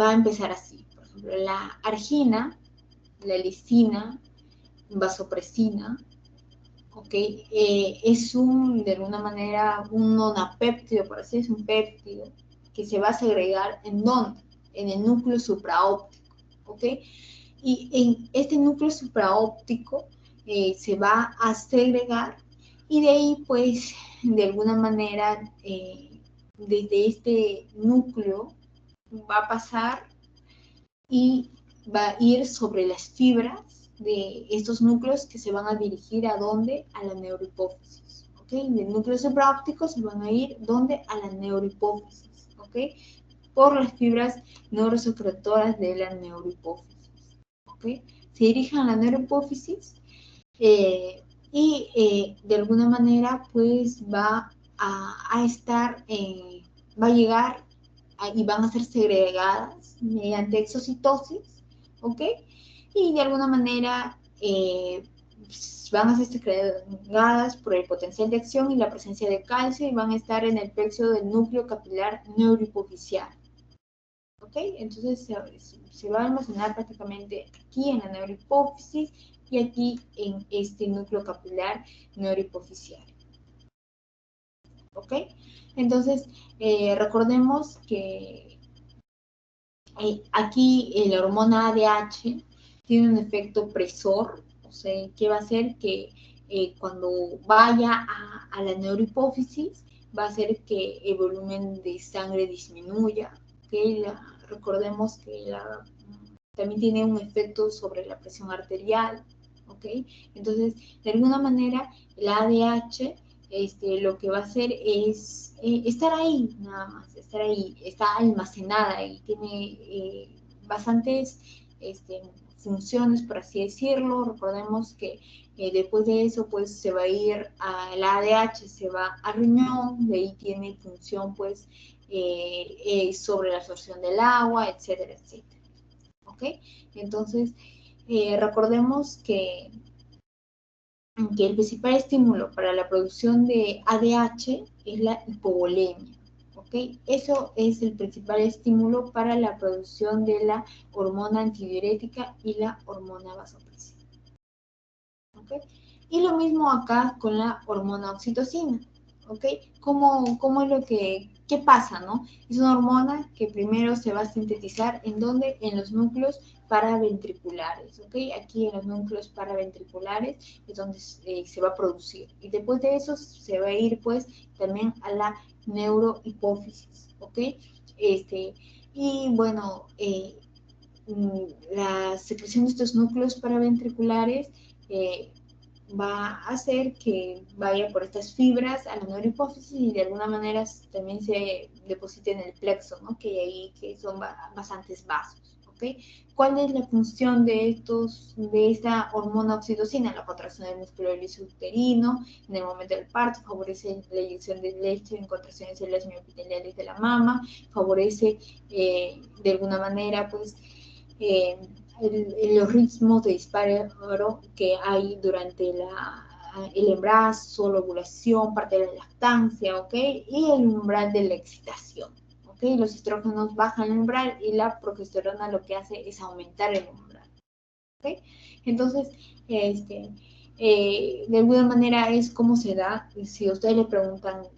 [SPEAKER 1] va a empezar así. Por ejemplo, la argina, la lisina, vasopresina, ¿ok? Es de alguna manera un nonapéptido, por así decirlo, es un péptido que se va a segregar ¿en dónde? En el núcleo supraóptico, ¿ok? Y en este núcleo supraóptico se va a segregar, y de ahí pues de alguna manera desde este núcleo va a pasar y va a ir sobre las fibras de estos núcleos que se van a dirigir ¿a dónde? A la neurohipófisis. ¿Ok? Del núcleo supraóptico se van a ir ¿dónde? A la neurohipófisis. ¿Ok? Por las fibras neurosecretoras de la neurohipófisis. ¿Ok? Se dirigen a la neurohipófisis y de alguna manera pues va a estar, va a llegar y van a ser segregadas mediante exocitosis, ¿ok? Y de alguna manera van a ser segregadas por el potencial de acción y la presencia de calcio, y van a estar en el plexo del núcleo capilar neurohipofisial. ¿Ok? Entonces se va a almacenar prácticamente aquí en la neurohipófisis y aquí en este núcleo capilar neurohipofisial. ¿Ok? Entonces, recordemos que aquí la hormona ADH tiene un efecto presor, o sea, que va a hacer que cuando vaya a la neurohipófisis, va a hacer que el volumen de sangre disminuya, ¿okay? Recordemos que también tiene un efecto sobre la presión arterial, ¿ok? Entonces, de alguna manera, la ADH lo que va a hacer es estar ahí, nada más, estar ahí, está almacenada y tiene bastantes funciones, por así decirlo. Recordemos que después de eso, pues se va a ir a la ADH, se va al riñón, de ahí tiene función, pues, sobre la absorción del agua, etcétera, etcétera. ¿Ok? Entonces, recordemos que el principal estímulo para la producción de ADH es la hipovolemia. ¿Ok? Eso es el principal estímulo para la producción de la hormona antidiurética y la hormona vasopresiva. ¿Ok? Y lo mismo acá con la hormona oxitocina. ¿Ok? ¿Cómo es lo que, qué pasa, no? Es una hormona que primero se va a sintetizar, ¿en dónde? En los núcleos paraventriculares, ¿ok? Aquí en los núcleos paraventriculares es donde se va a producir. Y después de eso se va a ir, pues, también a la neurohipófisis, ¿ok? Y bueno, la secreción de estos núcleos paraventriculares eh, va a hacer que vaya por estas fibras a la neurohipófisis y de alguna manera también se deposite en el plexo, ¿no? Que hay ahí que son bastantes vasos, ¿ok? ¿Cuál es la función de esta hormona oxitocina? La contracción del músculo uterino en el momento del parto, favorece la eyección de leche en contracciones de las mioepiteliales de la mama, favorece de alguna manera, pues, los ritmos de disparo que hay durante el embarazo, la ovulación, parte de la lactancia, ¿ok? Y el umbral de la excitación, ¿ok? Los estrógenos bajan el umbral y la progesterona lo que hace es aumentar el umbral, ¿ok? Entonces, de alguna manera es como se da, si ustedes le preguntan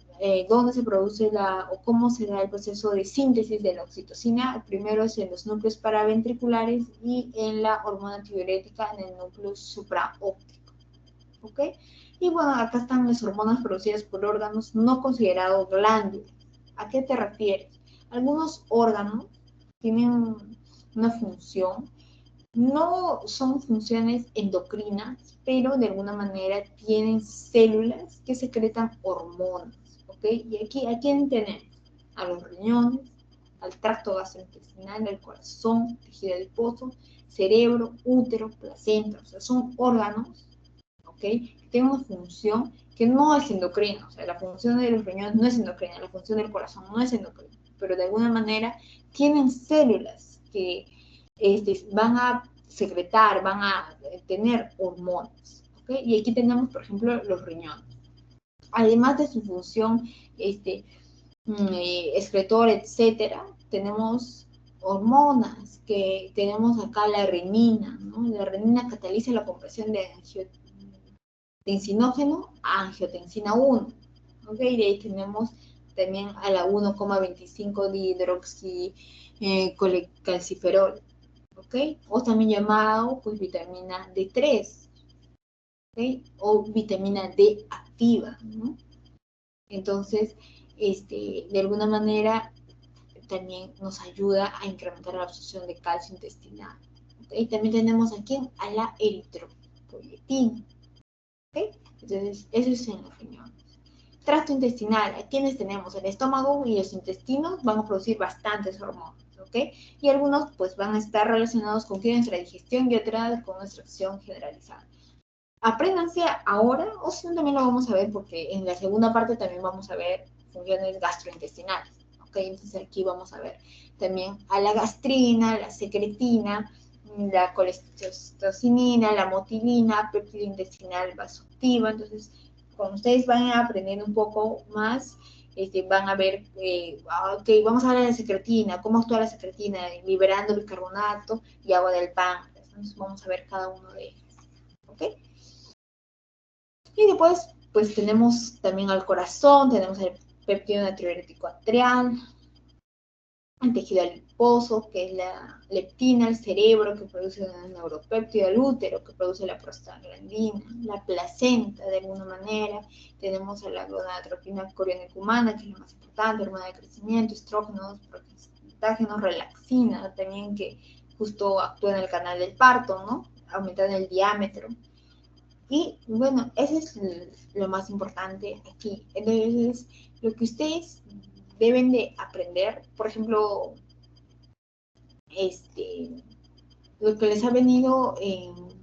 [SPEAKER 1] dónde se produce o cómo se da el proceso de síntesis de la oxitocina, primero es en los núcleos paraventriculares y en la hormona antidiurética en el núcleo supraóptico, ¿ok? Y bueno, acá están las hormonas producidas por órganos no considerados glándulas. ¿A qué te refieres? Algunos órganos tienen una función, no son funciones endocrinas, pero de alguna manera tienen células que secretan hormonas, ¿ok? Y aquí, ¿a quién tenemos? A los riñones, al tracto gastrointestinal, al corazón, tejido adiposo, cerebro, útero, placenta, o sea, son órganos, ¿ok? Que tienen una función que no es endocrina, o sea, la función de los riñones no es endocrina, la función del corazón no es endocrina, pero de alguna manera tienen células que van a secretar, van a tener hormonas, ¿ok? Y aquí tenemos, por ejemplo, los riñones. Además de su función excretor, etcétera, tenemos hormonas, que tenemos acá la renina, ¿no? La renina cataliza la compresión de tensinógeno a angiotensina 1, ¿ok? Y de ahí tenemos también a la 1,25 dihidroxicalciferol, ¿ok? O también llamado, pues, vitamina D3, ¿ok? O vitamina D activa, ¿no? Entonces, de alguna manera, también nos ayuda a incrementar la absorción de calcio intestinal, ¿ok? Y también tenemos aquí a la eritropoyetina, ¿ok? Entonces, eso es en los riñones. Tracto intestinal, ¿a quiénes tenemos? El estómago y los intestinos van a producir bastantes hormonas, ¿ok? Y algunos pues van a estar relacionados con nuestra digestión y otras con nuestra acción generalizada. Apréndanse ahora, o si no también lo vamos a ver porque en la segunda parte también vamos a ver funciones gastrointestinales, ¿ok? Entonces aquí vamos a ver también a la gastrina, la secretina, la colecistocinina, la motilina, péptido intestinal vasoactiva. Entonces, cuando ustedes van a aprender un poco más, van a ver, ok, vamos a hablar de la secretina, cómo actúa la secretina, liberando bicarbonato y agua del páncreas. Entonces, vamos a ver cada uno de ellos, ¿ok? Y después, pues tenemos también al corazón, tenemos el péptido natriurético atrial, el tejido adiposo, que es la leptina, el cerebro, que produce el neuropéptido, el útero, que produce la prostaglandina, la placenta, de alguna manera, tenemos a la gonadotropina corianicumana, que es la más importante, hormona de crecimiento, estrógenos, progestágenos, relaxina, también que justo actúa en el canal del parto, ¿no? Aumentando el diámetro. Y bueno, eso es lo más importante aquí. Entonces, lo que ustedes deben de aprender, por ejemplo, lo que les ha venido en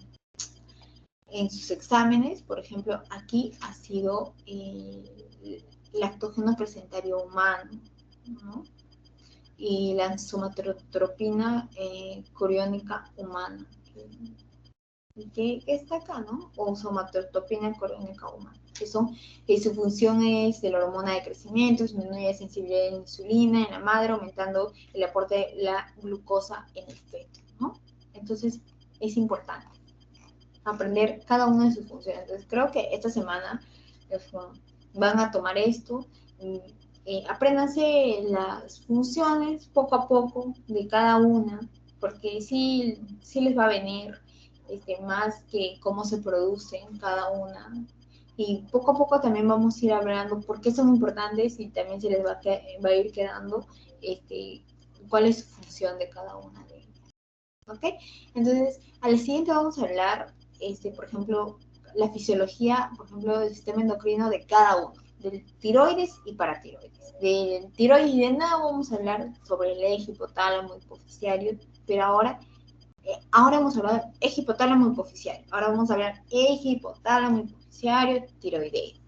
[SPEAKER 1] sus exámenes, por ejemplo, aquí ha sido lactógeno presentario humano, ¿no? Y la somatotropina coriónica humana, que está acá, ¿no? O somatotropina coriónica humana, que su función es de la hormona de crecimiento, disminuye la sensibilidad de la insulina en la madre, aumentando el aporte de la glucosa en el feto, ¿no? Entonces, es importante aprender cada una de sus funciones. Entonces, creo que esta semana van a tomar esto, apréndanse las funciones poco a poco de cada una, porque sí les va a venir más que cómo se producen cada una. Y poco a poco también vamos a ir hablando por qué son importantes y también se les va a ir quedando cuál es su función de cada una de ellas. ¿Ok? Entonces, al siguiente vamos a hablar, por ejemplo, la fisiología, por ejemplo, del sistema endocrino de cada uno, del tiroides y paratiroides. Del tiroides y de nada vamos a hablar sobre el eje hipotálamo hipoficiario, pero ahora vamos a hablar eje hipotálamo hipoficiario. Ahora vamos a hablar eje hipotálamo hipoficiario tiroideo.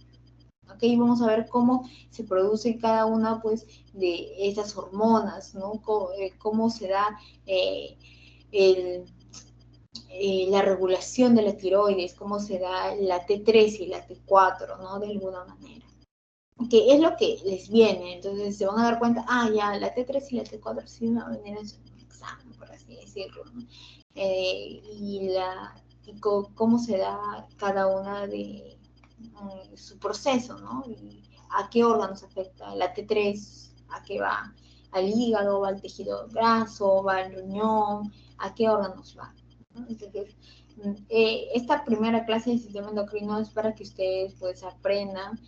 [SPEAKER 1] ¿Ok? Vamos a ver cómo se produce cada una, pues, de estas hormonas, ¿no? Cómo se da el, la regulación de la tiroides, cómo se da la T3 y la T4, ¿no? De alguna manera. Que es lo que les viene, entonces se van a dar cuenta, ya, la T3 y la T4 sí van a venir en su examen, por así decirlo, ¿no? Y cómo se da cada una de su proceso, ¿no? Y a qué órganos afecta. La T3, a qué va, al hígado, va al tejido graso, va al riñón, a qué órganos va, ¿no? Entonces, esta primera clase de sistema endocrino es para que ustedes pues aprendan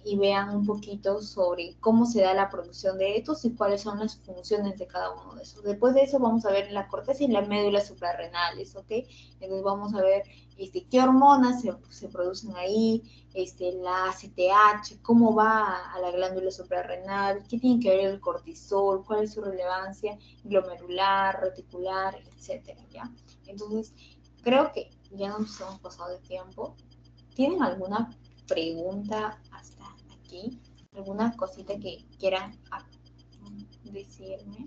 [SPEAKER 1] y vean un poquito sobre cómo se da la producción de estos y cuáles son las funciones de cada uno de esos. Después de eso vamos a ver la corteza y la médula suprarrenales, ¿ok? Entonces vamos a ver qué hormonas se producen ahí, la ACTH, cómo va a la glándula suprarrenal, qué tiene que ver el cortisol, cuál es su relevancia glomerular, reticular, etcétera, ¿ya? Entonces, creo que ya nos hemos pasado de tiempo. ¿Tienen alguna pregunta hasta aquí? ¿Alguna cosita que quieran decirme?